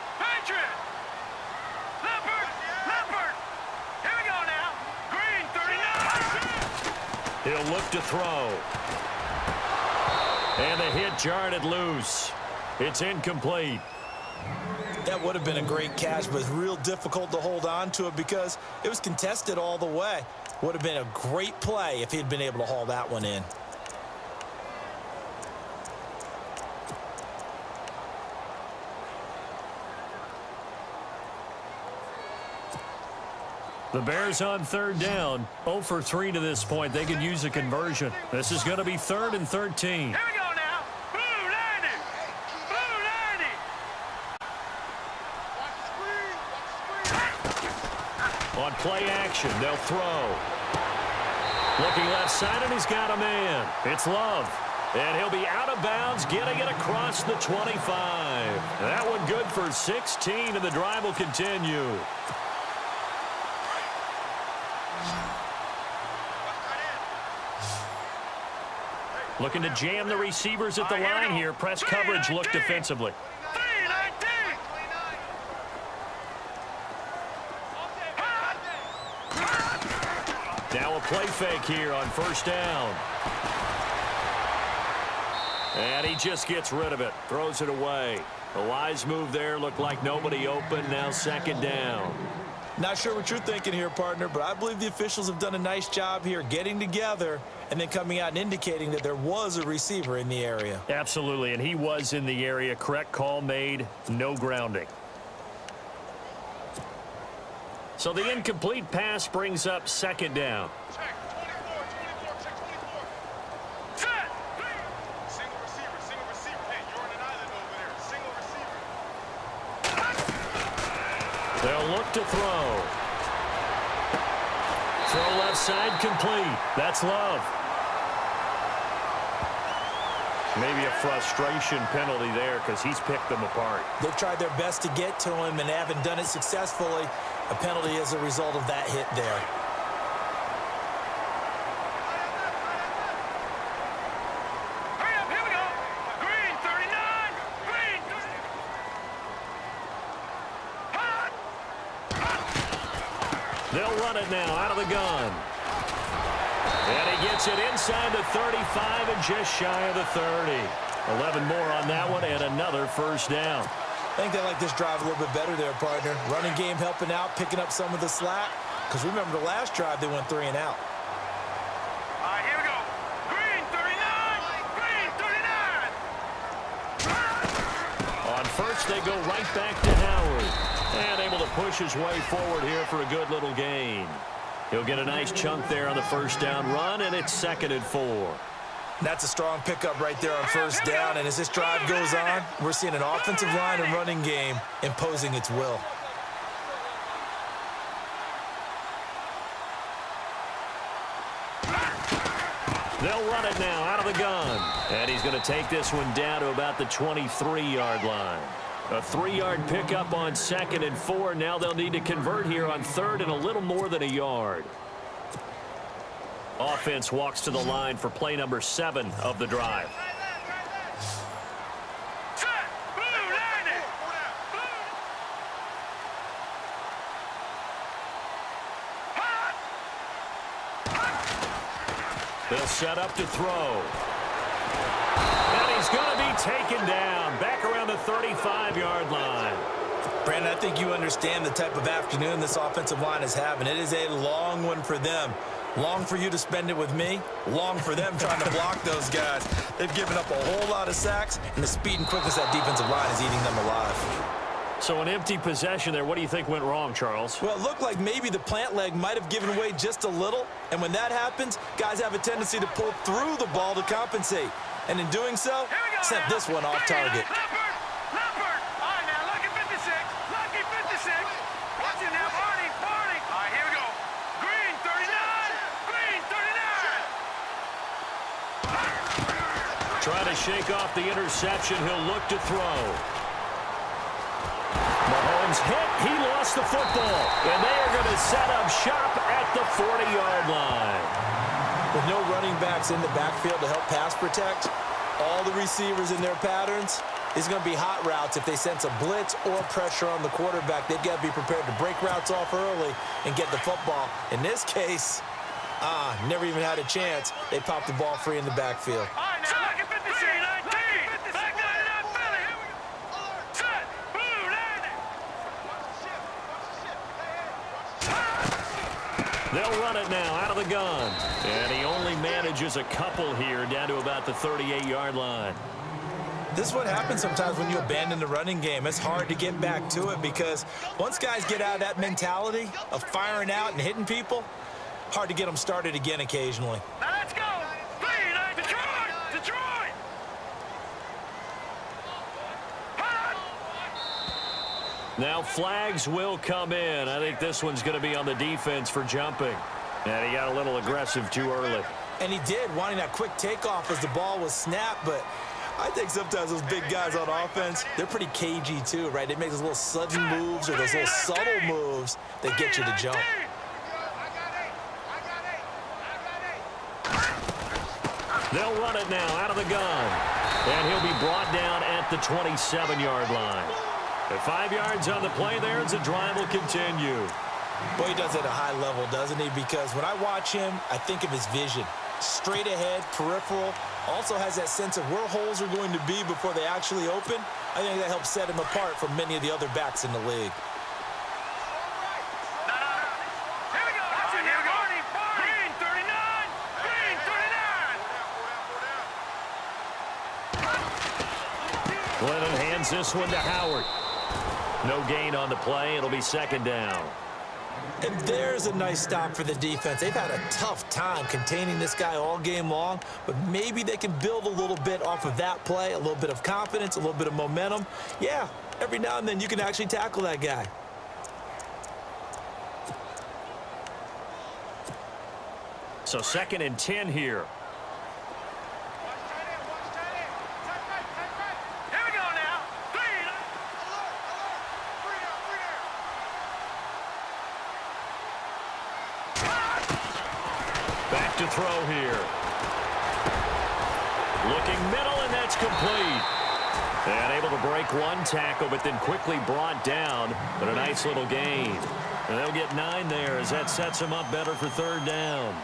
Leopard. Here we go now. Green, 39. He'll look to throw. And the hit jarred it loose. It's incomplete. That would have been a great catch, but it's real difficult to hold on to it because it was contested all the way. Would have been a great play if he'd been able to haul that one in. The Bears on 3rd down. 0 for 3 to this point. They could use a conversion. This is going to be 3rd and 13. Here we go now. Blue, landing. On play action, they'll throw. Looking left side, and he's got a man. It's Love. And he'll be out of bounds, getting it across the 25. That one good for 16, and the drive will continue. Looking to jam the receivers at the line here. Press coverage look defensively. 319. Now a play fake here on 1st down. And he just gets rid of it. Throws it away. A wise move there. Looked like nobody open. Now 2nd down. Not sure what you're thinking here, partner, but I believe the officials have done a nice job here getting together and then coming out and indicating that there was a receiver in the area. Absolutely, and he was in the area. Correct call made. No grounding. So the incomplete pass brings up 2nd down. Check. 24. Check 24. Set. Single receiver. Hey, you're on an island over there. Single receiver. They'll look to throw. Throw left side complete. That's Love. Maybe a frustration penalty there because he's picked them apart. They've tried their best to get to him and haven't done it successfully. A penalty as a result of that hit there. Hurry up, here we go. Green, 39. Green. They'll run it now out of the gun. And he gets it inside the 35 and just shy of the 30. 11 more on that one and another 1st down. I think they like this drive a little bit better there, partner. Running game helping out, picking up some of the slack. Because remember the last drive, they went 3 and out. All right, here we go. Green, 39. Green, 39. On first, they go right back to Howard. And able to push his way forward here for a good little gain. He'll get a nice chunk there on the first down run, and it's 2nd and 4. That's a strong pickup right there on first down, and as this drive goes on, we're seeing an offensive line and running game imposing its will. They'll run it now out of the gun. And he's going to take this one down to about the 23-yard line. A 3-yard pickup on 2nd and 4. Now they'll need to convert here on 3rd and a little more than a yard. Offense walks to the line for play number 7 of the drive. They'll set up to throw. And he's going to be taken down back around the 35-yard line. Brandon, I think you understand the type of afternoon this offensive line is having. It is a long one for them. Long for you to spend it with me. Long for them trying to block those guys. They've given up a whole lot of sacks, and the speed and quickness of that defensive line is eating them alive. So an empty possession there. What do you think went wrong, Charles? Well, it looked like maybe the plant leg might have given way just a little, and when that happens, guys have a tendency to pull through the ball to compensate. And in doing so, sent this one off target. Leopard! All right, now, lucky 56. Lucky 56. Watch it now, Barney. Barney. All right, here we go. Green 39. Green 39. Trying to shake off the interception. He'll look to throw. Mahomes hit. He lost the football. And they are going to set up shop at the 40-yard line. With no running backs in the backfield to help pass protect, all the receivers in their patterns, it's going to be hot routes if they sense a blitz or pressure on the quarterback. They've got to be prepared to break routes off early and get the football. In this case, never even had a chance. They popped the ball free in the backfield. All right, now, lucky 56. 19. Back line it up, Philly. Set. Blue, landing. They'll run it now out of the gun. And he only manages a couple here down to about the 38-yard line. This is what happens sometimes when you abandon the running game. It's hard to get back to it because once guys get out of that mentality of firing out and hitting people, hard to get them started again occasionally. Now let's go. Clean, Detroit. Detroit. Now flags will come in. I think this one's going to be on the defense for jumping. And he got a little aggressive too early. And he did, wanting that quick takeoff as the ball was snapped, but I think sometimes those big guys on offense, they're pretty cagey too, right? They make those little sudden moves or those little subtle moves that get you to jump. They'll run it now out of the gun. And he'll be brought down at the 27-yard line. At 5 yards on the play there as the drive will continue. Boy, he does it at a high level, doesn't he? Because when I watch him, I think of his vision. Straight ahead, peripheral, also has that sense of where holes are going to be before they actually open. I think that helps set him apart from many of the other backs in the league. Here we go. Watch it here, Barney. Green 39. Green 39. Glennon hands this one to Howard. No gain on the play. It'll be 2nd down. And there's a nice stop for the defense. They've had a tough time containing this guy all game long, but maybe they can build a little bit off of that play, a little bit of confidence, a little bit of momentum. Yeah, every now and then you can actually tackle that guy. So 2nd and 10 here. Here we go now. Clean. Back to throw here. Looking middle, and that's complete. And able to break one tackle, but then quickly brought down. But a nice little gain. And they'll get 9 there as that sets them up better for 3rd down.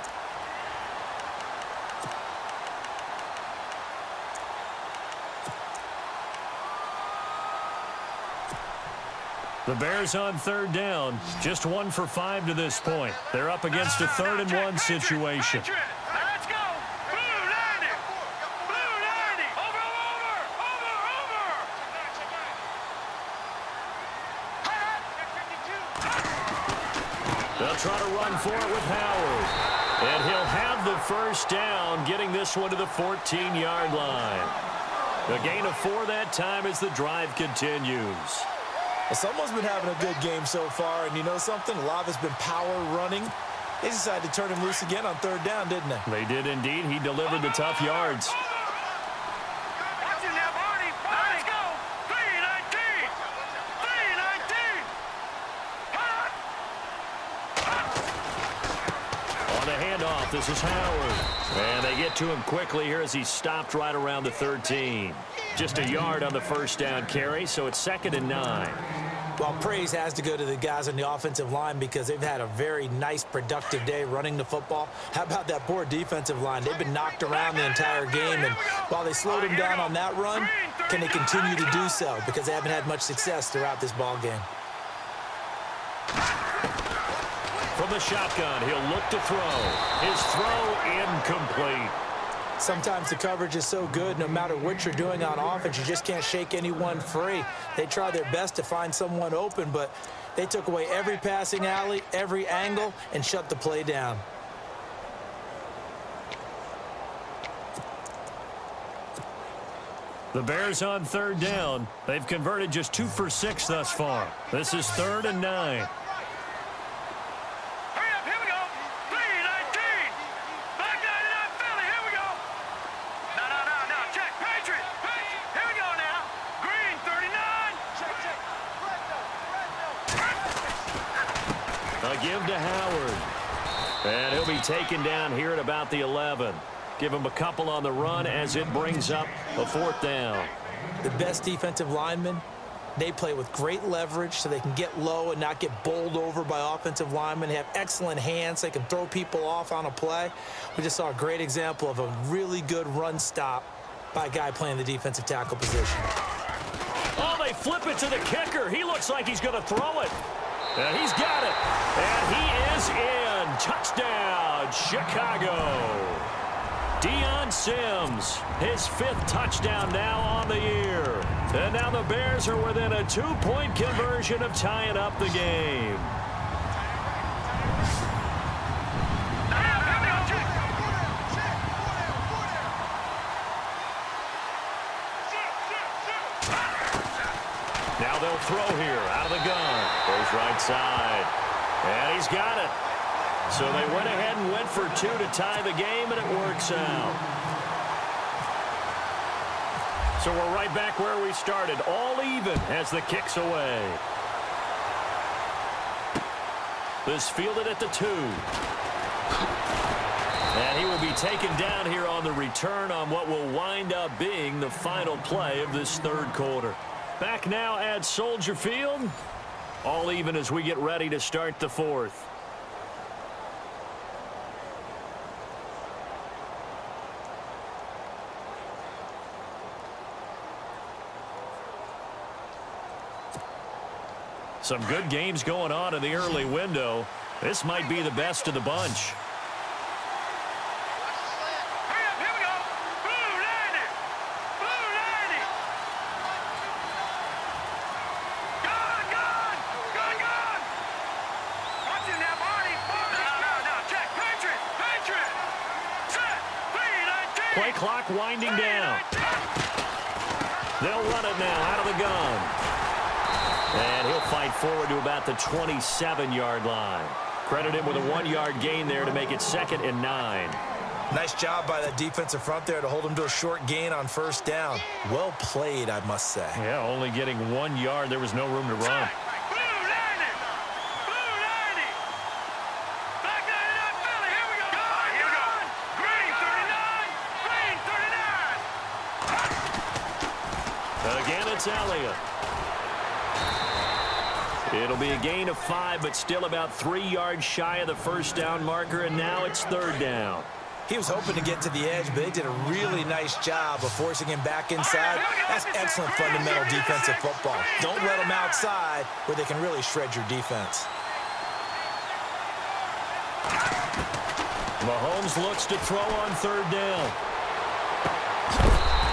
The Bears on 3rd down, just 1 for 5 to this point. They're up against a 3rd and 1 situation. Let's go. Blue landing. Blue landing. Over. They'll try to run for it with Howard. And he'll have the first down, getting this one to the 14-yard line. A gain of 4 that time as the drive continues. Well, someone's been having a good game so far, and you know something? A lot of it's been power running. They decided to turn him loose again on 3rd down, didn't they? They did indeed. He delivered the tough yards. Watch it now, Barney. Let's go. 319. 319. On the handoff, this is Howard. And they get to him quickly here as he stopped right around the 13. Just a yard on the first down carry, so it's 2nd and 9. Well, praise has to go to the guys on the offensive line because they've had a very nice, productive day running the football. How about that poor defensive line? They've been knocked around the entire game, and while they slowed him down on that run, can they continue to do so? Because they haven't had much success throughout this ball game. From the shotgun, he'll look to throw. His throw incomplete. Sometimes the coverage is so good, no matter what you're doing on offense, you just can't shake anyone free. They try their best to find someone open, but they took away every passing alley, every angle, and shut the play down. The Bears on 3rd down. They've converted just 2 for 6 thus far. This is 3rd and 9. Give to Howard. And he'll be taken down here at about the 11. Give him a couple on the run as it brings up a 4th down. The best defensive linemen, they play with great leverage so they can get low and not get bowled over by offensive linemen. They have excellent hands. They can throw people off on a play. We just saw a great example of a really good run stop by a guy playing the defensive tackle position. Oh, they flip it to the kicker. He looks like he's going to throw it. And he's got it. And he is in. Touchdown, Chicago. Deion Sims, his 5th touchdown now on the year. And now the Bears are within a 2-point conversion of tying up the game. Now they'll throw here out of the gun. Goes right side. And he's got it. So they went ahead and went for 2 to tie the game, and it works out. So we're right back where we started, all even as the kick's away. This fielded at the 2. And he will be taken down here on the return on what will wind up being the final play of this 3rd quarter. Back now at Soldier Field. All even as we get ready to start the 4th. Some good games going on in the early window. This might be the best of the bunch. Play clock winding down. They'll run it now out of the gun. And he'll fight forward to about the 27-yard line. Credit him with a 1-yard gain there to make it 2nd and 9. Nice job by that defensive front there to hold him to a short gain on 1st down. Well played, I must say. Yeah, only getting 1 yard. There was no room to run. Again, it's Elliott. It'll be a gain of 5, but still about 3 yards shy of the 1st down marker, and now it's 3rd down. He was hoping to get to the edge, but they did a really nice job of forcing him back inside. That's excellent fundamental defensive football. Don't let them outside where they can really shred your defense. Mahomes looks to throw on 3rd down.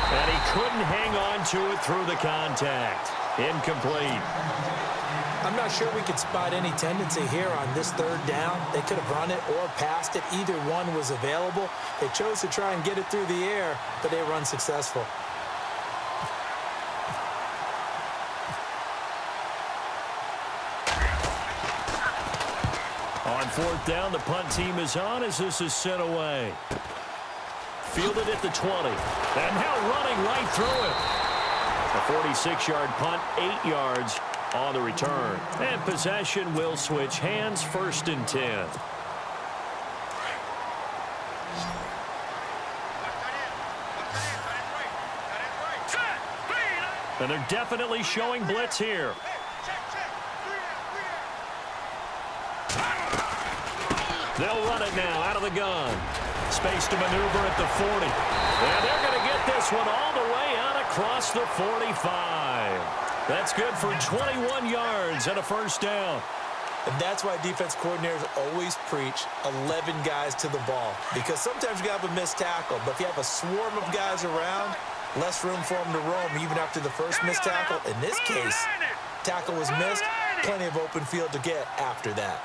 And he couldn't hang on to it through the contact. Incomplete. I'm not sure we could spot any tendency here on this third down. They could have run it or passed it. Either one was available. They chose to try and get it through the air, but they were unsuccessful. On fourth down, the punt team is on as this is sent away. Fielded at the 20. And now running right through it. A 46-yard punt, 8 yards on the return. And possession will switch hands, 1st and 10. And they're definitely showing blitz here. They'll run it now out of the gun. Space to maneuver at the 40. And they're going to get this one all the way out across the 45. That's good for 21 yards and a 1st down. And that's why defense coordinators always preach 11 guys to the ball. Because sometimes you have a missed tackle, but if you have a swarm of guys around, less room for them to roam even after the first missed tackle. In this case, tackle was missed, plenty of open field to get after that.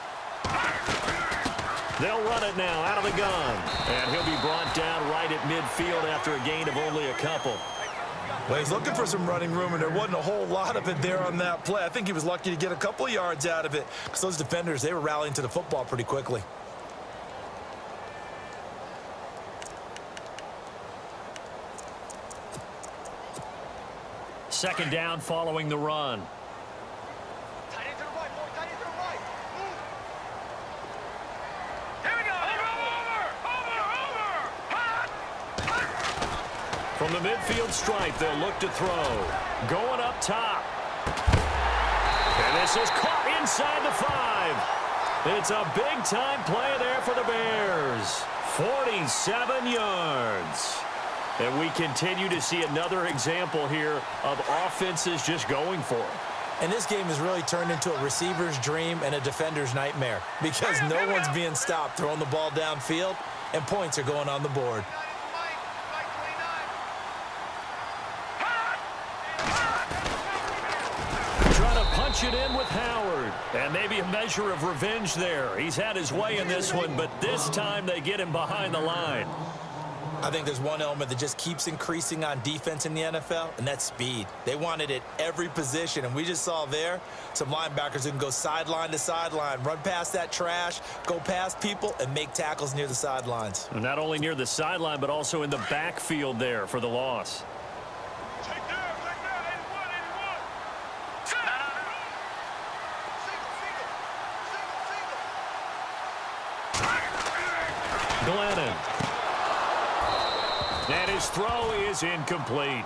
They'll run it now out of the gun. And he'll be brought down right at midfield after a gain of only a couple. Well, he's looking for some running room, and there wasn't a whole lot of it there on that play. I think he was lucky to get a couple of yards out of it because those defenders, they were rallying to the football pretty quickly. Second down following the run. Tight end to the right, boy. Tight end to the right. Move. Here we go. Over. From the midfield stripe, they'll look to throw. Going up top. And this is caught inside the 5. It's a big-time play there for the Bears. 47 yards. And we continue to see another example here of offenses just going for it. And this game has really turned into a receiver's dream and a defender's nightmare because no one's being stopped throwing the ball downfield, and points are going on the board. Trying to punch it in with Howard. And maybe a measure of revenge there. He's had his way in this one, but this time they get him behind the line. I think there's one element that just keeps increasing on defense in the NFL, and that's speed. They want it at every position, and we just saw there some linebackers who can go sideline to sideline, run past that trash, go past people, and make tackles near the sidelines. And not only near the sideline, but also in the backfield there for the loss. Take down. 81. Glennon. And his throw is incomplete.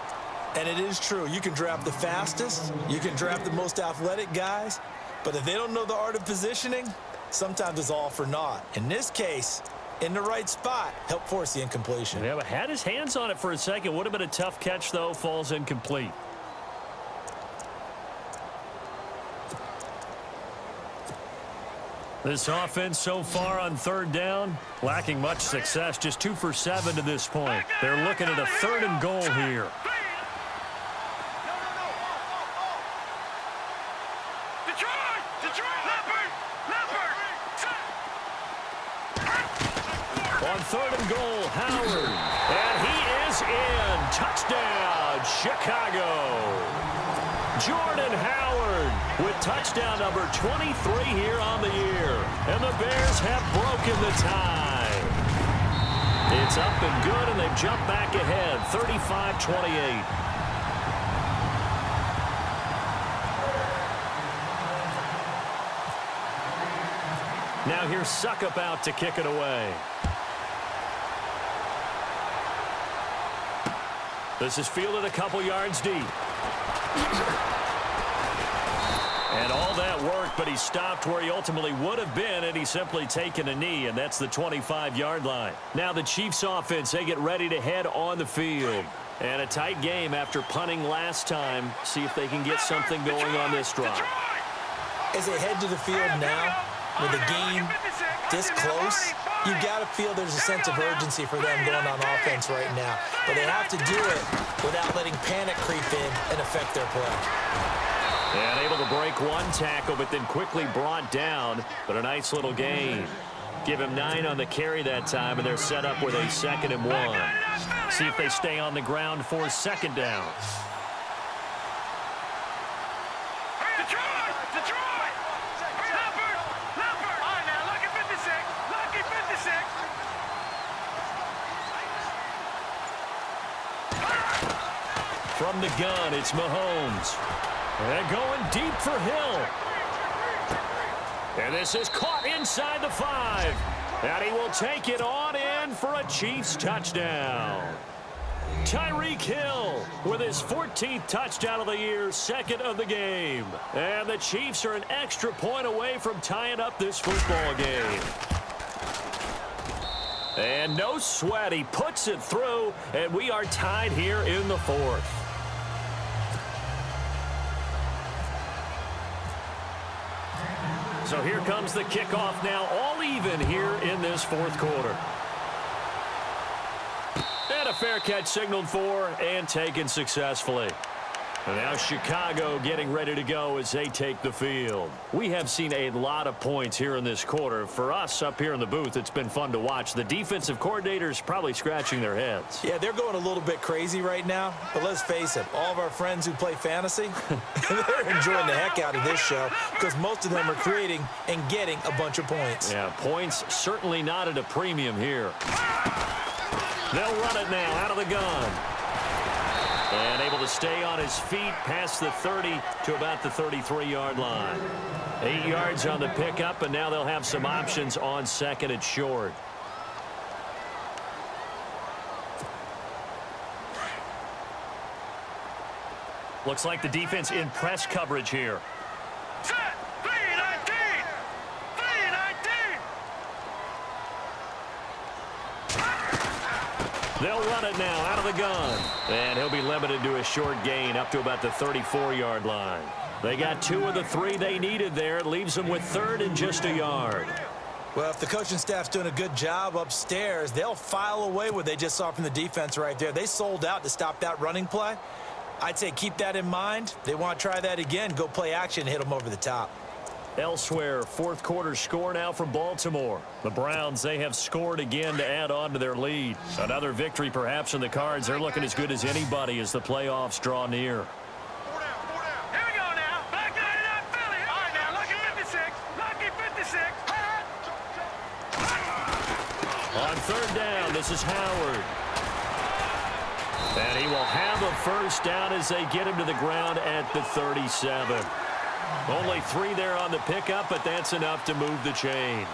And it is true. You can draft the fastest. You can draft the most athletic guys. But if they don't know the art of positioning, sometimes it's all for naught. In this case, in the right spot, help force the incompletion. Yeah, but had his hands on it for a second. Would have been a tough catch, though. Falls incomplete. This offense so far on third down, lacking much success. Just 2 for 7 to this point. They're looking at a 3rd and goal here. On 3rd and goal, Howard. And he is in. Touchdown, Chicago. Jordan Howard with touchdown number 23 here on the year. And the Bears have broken the tie. It's up and good, and they've jumped back ahead, 35-28. Now here's Suckup out to kick it away. This is fielded a couple yards deep. And all that worked, but he stopped where he ultimately would have been, and he's simply taken a knee, and that's the 25-yard line. Now the Chiefs offense, they get ready to head on the field. And a tight game after punting last time. See if they can get something going on this drive. As they head to the field now, with the game this close, you got to feel there's a sense of urgency for them going on offense right now. But they have to do it without letting panic creep in and affect their play. And able to break one tackle, but then quickly brought down. But a nice little gain. Give him 9 on the carry that time, and they're set up with a 2nd and 1. See if they stay on the ground for 2nd down. Detroit! Leopard! All right, now, lucky 56. Lucky 56. From the gun, it's Mahomes. And going deep for Hill. And this is caught inside the 5. And he will take it on in for a Chiefs touchdown. Tyreek Hill with his 14th touchdown of the year, 2nd of the game. And the Chiefs are an extra point away from tying up this football game. And no sweat, he puts it through, and we are tied here in the 4th. So here comes the kickoff now, all even here in this 4th quarter. And a fair catch signaled for and taken successfully. And now Chicago getting ready to go as they take the field. We have seen a lot of points here in this quarter. For us up here in the booth, it's been fun to watch. The defensive coordinators probably scratching their heads. Yeah, they're going a little bit crazy right now. But let's face it, all of our friends who play fantasy, they're enjoying the heck out of this show because most of them are creating and getting a bunch of points. Yeah, points certainly not at a premium here. They'll run it now out of the gun. And able to stay on his feet past the 30 to about the 33-yard line. 8 yards on the pickup, and now they'll have some options on 2nd and short. Looks like the defense in press coverage here. Set! 3-19! 3-19! They'll run it now out of the gun. And he'll be limited to a short gain up to about the 34-yard line. They got 2 of the 3 they needed there. It leaves them with 3rd and just a yard. Well, if the coaching staff's doing a good job upstairs, they'll file away what they just saw from the defense right there. They sold out to stop that running play. I'd say keep that in mind. They want to try that again. Go play action, hit them over the top. Elsewhere, 4th quarter score now from Baltimore. The Browns, they have scored again to add on to their lead. Another victory perhaps in the cards. They're looking as good as anybody as the playoffs draw near. Here we go now. Back 99 Philly. All right, now, lucky 56. Lucky 56. On 3rd down, this is Howard. And he will have a 1st down as they get him to the ground at the 37. Only 3 there on the pickup, but that's enough to move the chains.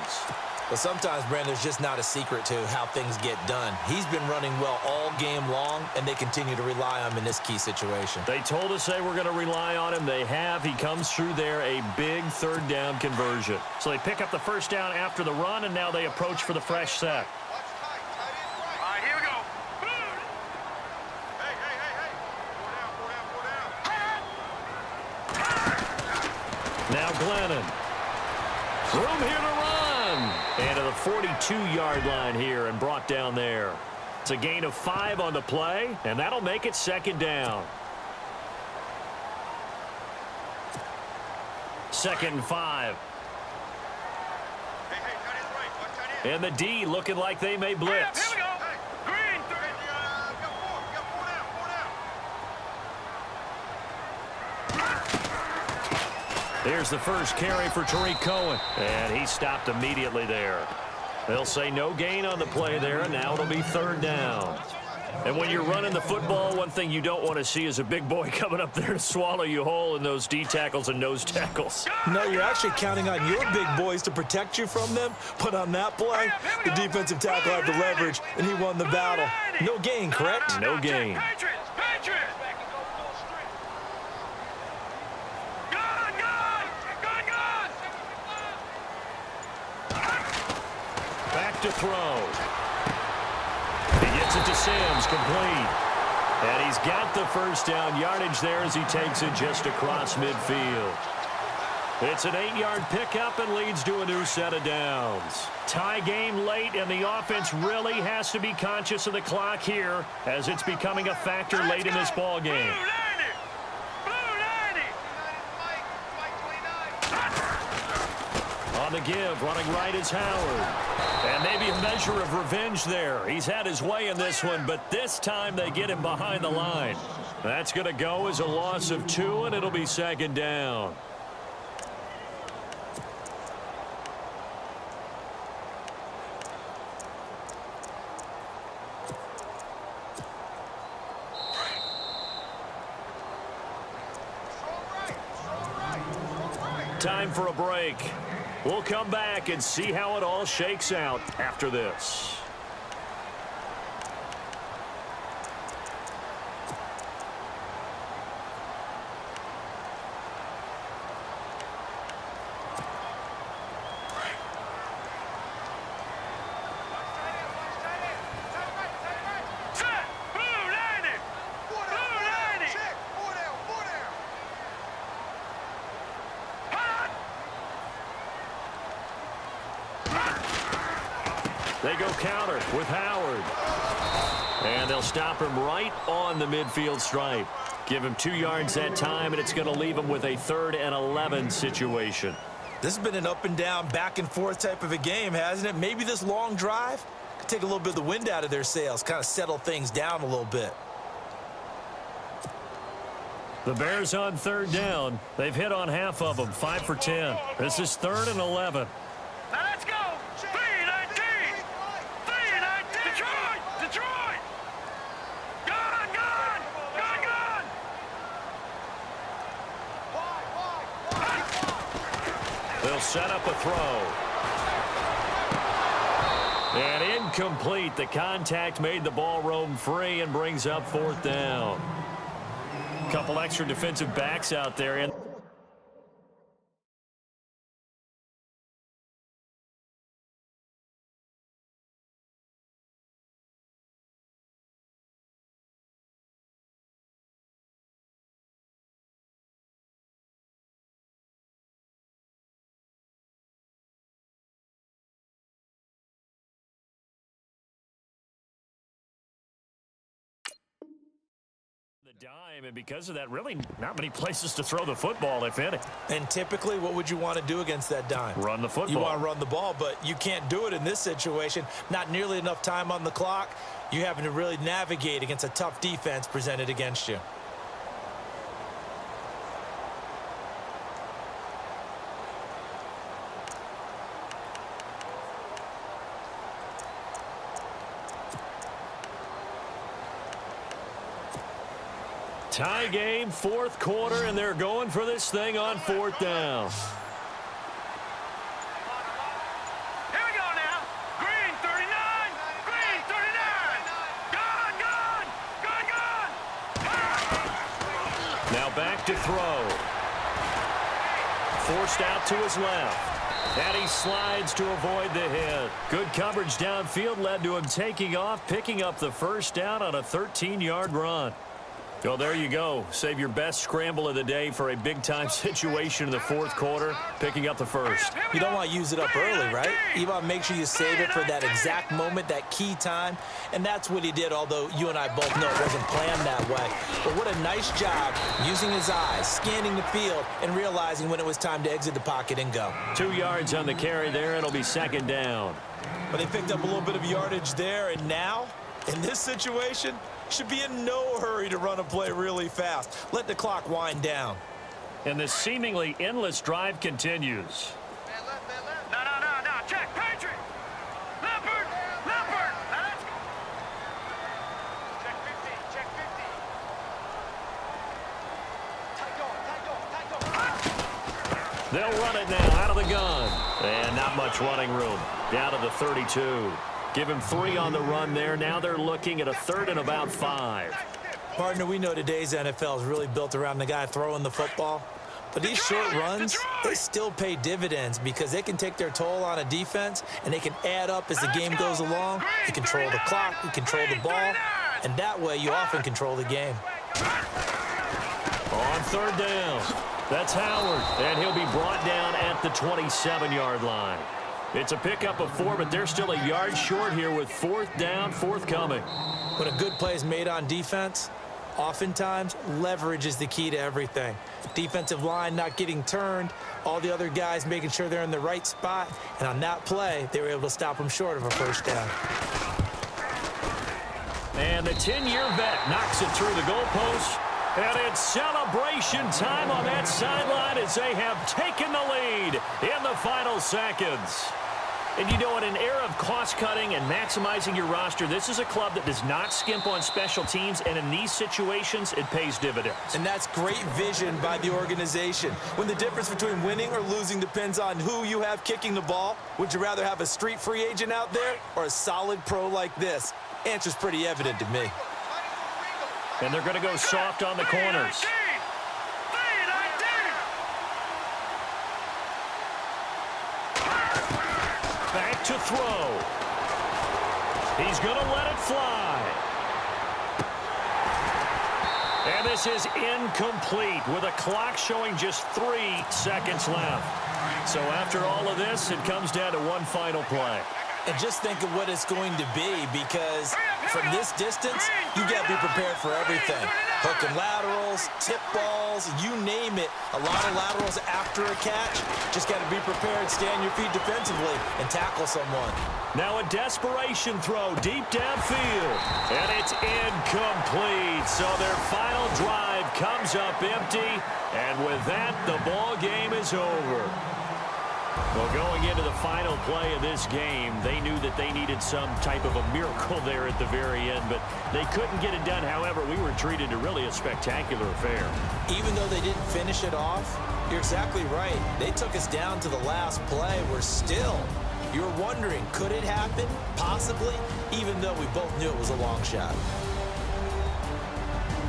But sometimes, Brandon, there's just not a secret to how things get done. He's been running well all game long, and they continue to rely on him in this key situation. They told us they were going to rely on him. They have. He comes through there, a big 3rd down conversion. So they pick up the 1st down after the run, and now they approach for the fresh set. All right, here we go. Hey. Now Glennon. Room here to run. And to the 42-yard line here and brought down there. It's a gain of 5 on the play, and that'll make it 2nd down. 2nd and 5. And the D looking like they may blitz. Here we go. Green. Here's the first carry for Tariq Cohen. And he stopped immediately there. They'll say no gain on the play there, and now it'll be 3rd down. And when you're running the football, one thing you don't want to see is a big boy coming up there to swallow you whole in those D tackles and nose tackles. No, you're actually counting on your big boys to protect you from them. But on that play, the defensive tackle had the leverage, and he won the battle. No gain, correct? No gain. Patriots. Back to throw. He gets it to Sims, complete. And he's got the 1st down yardage there as he takes it just across midfield. It's an 8-yard pickup and leads to a new set of downs. Tie game late, and the offense really has to be conscious of the clock here as it's becoming a factor late in this ball game. Blue 90. On the give, running right is Howard. And maybe a measure of revenge there. He's had his way in this one, but this time they get him behind the line. That's going to go as a loss of 2, and it'll be second down. Time for a break. We'll come back and see how it all shakes out after this. They go counter with Howard. And they'll stop him right on the midfield stripe. Give him 2 yards that time, and it's going to leave him with a 3rd and 11 situation. This has been an up and down, back and forth type of a game, hasn't it? Maybe this long drive could take a little bit of the wind out of their sails, kind of settle things down a little bit. The Bears on 3rd down. They've hit on half of them, 5 for 10. This is 3rd and 11. Now let's go. 3-19. 3-19. Detroit. Detroit. Gone. They'll set up a throw. And incomplete. The contact made the ball roam free and brings up 4th down. Couple extra defensive backs out there. And dime, and because of that, really not many places to throw the football, if any. And typically, what would you want to do against that dime? Run the football. You want to run the ball, but you can't do it in this situation. Not nearly enough time on the clock. You're having to really navigate against a tough defense presented against you. Tie game, 4th quarter, and they're going for this thing on 4th down. Here we go now. Green 39. Green 39. Gone. Now back to throw. Forced out to his left. And he slides to avoid the hit. Good coverage downfield led to him taking off, picking up the 1st down on a 13-yard run. Well, there you go. Save your best scramble of the day for a big-time situation in the 4th quarter, picking up the 1st. You don't want to use it up early, right? You want to make sure you save it for that exact moment, that key time. And that's what he did, although you and I both know it wasn't planned that way. But what a nice job using his eyes, scanning the field, and realizing when it was time to exit the pocket and go. 2 yards on the carry there. It'll be 2nd down. But they picked up a little bit of yardage there, and now, in this situation, should be in no hurry to run a play really fast. Let the clock wind down. And this seemingly endless drive continues. No. Check. Patriot. Leopard. Now let's go. Check 50. Tight go. They'll run it now out of the gun. And not much running room. Down to the 32. Give him 3 on the run there. Now they're looking at a 3rd and about 5. Partner, we know today's NFL is really built around the guy throwing the football. But these short runs, they still pay dividends because they can take their toll on a defense, and they can add up as the game goes along. You control the clock, you control the ball, and that way you often control the game. On 3rd down, that's Howard, and he'll be brought down at the 27-yard line. It's a pickup of 4, but they're still a yard short here with 4th down, 4th coming. When a good play is made on defense, Oftentimes, leverage is the key to everything. Defensive line not getting turned, all the other guys making sure they're in the right spot, and on that play, they were able to stop them short of a first down. And the 10-year vet knocks it through the goalpost. And it's celebration time on that sideline as they have taken the lead in the final seconds. And you know, in an era of cost-cutting and maximizing your roster, this is a club that does not skimp on special teams, and in these situations, it pays dividends. And that's great vision by the organization. When the difference between winning or losing depends on who you have kicking the ball, would you rather have a street free agent out there or a solid pro like this? Answer's pretty evident to me. And they're going to go soft on the corners. Back to throw. He's going to let it fly. And this is incomplete with a clock showing just 3 seconds left. So after all of this, it comes down to one final play. And just think of what it's going to be, because from this distance, you got to be prepared for everything. Hook and laterals, tip balls, you name it. A lot of laterals after a catch. Just got to be prepared, stay on your feet defensively, and tackle someone. Now a desperation throw deep downfield. And it's incomplete. So their final drive comes up empty. And with that, the ball game is over. Well, going into the final play of this game, they knew that they needed some type of a miracle there at the very end, but they couldn't get it done. However, we were treated to really a spectacular affair. Even though they didn't finish it off, you're exactly right. They took us down to the last play. You're wondering, could it happen? Possibly, even though we both knew it was a long shot.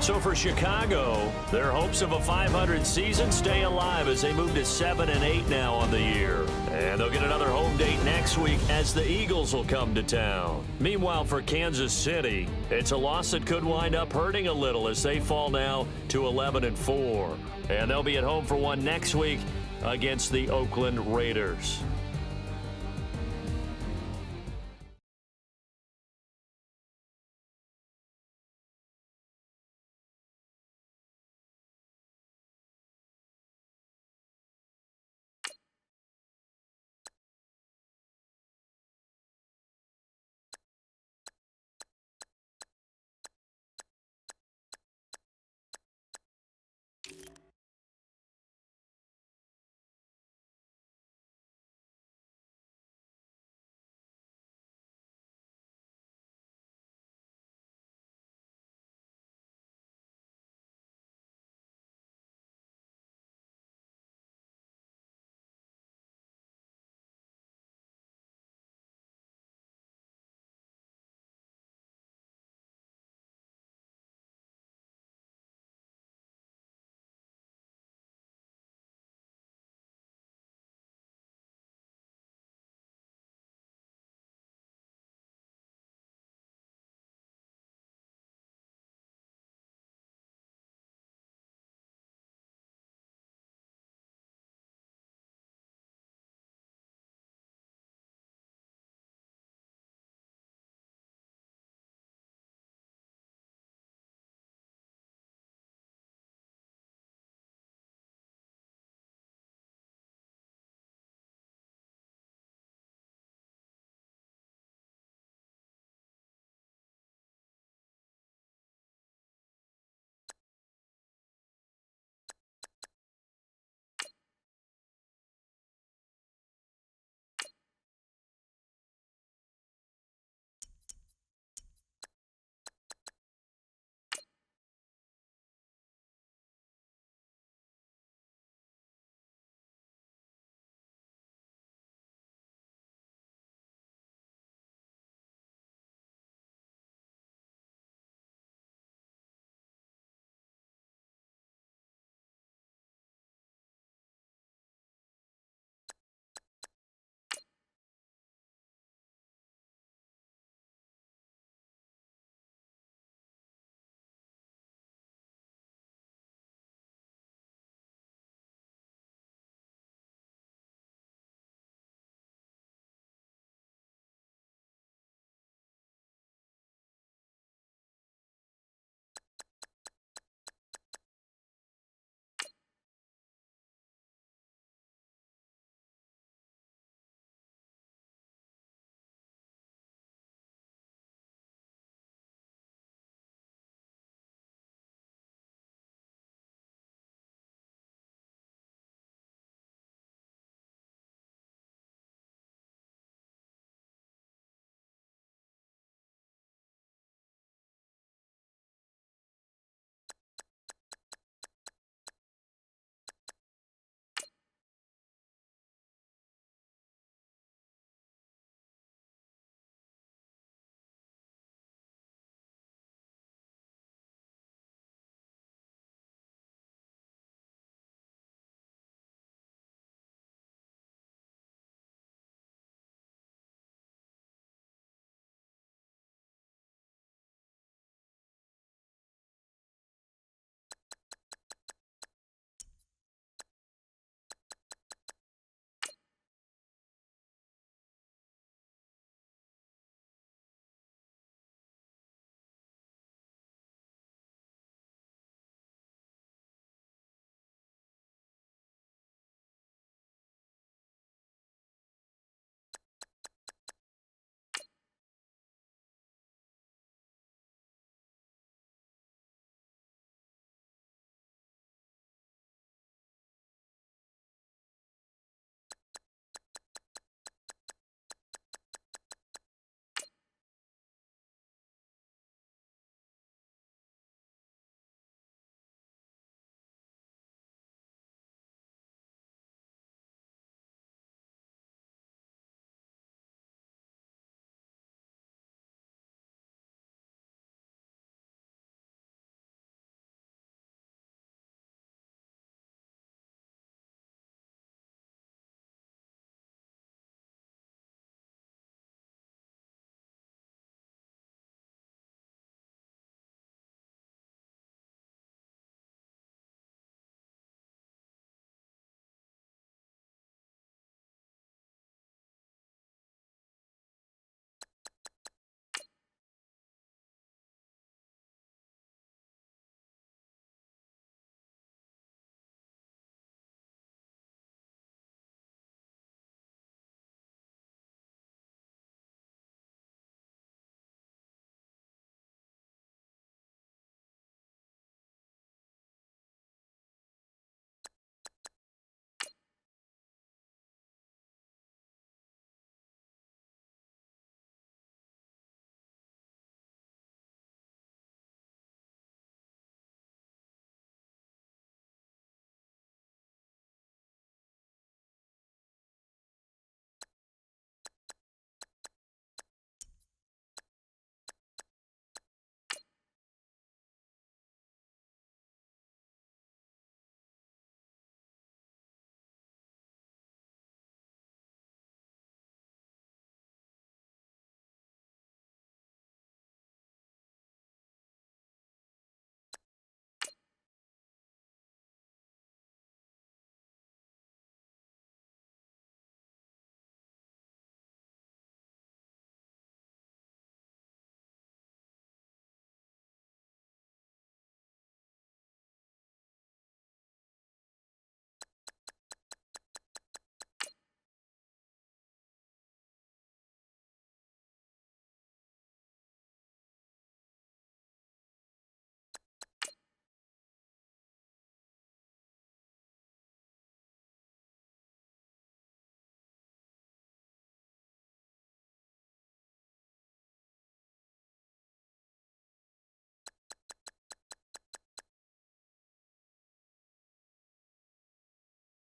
So for Chicago, their hopes of a 500 season stay alive as they move to 7-8 now on the year. And they'll get another home date next week as the Eagles will come to town. Meanwhile, for Kansas City, it's a loss that could wind up hurting a little as they fall now to 11-4. And they'll be at home for one next week against the Oakland Raiders.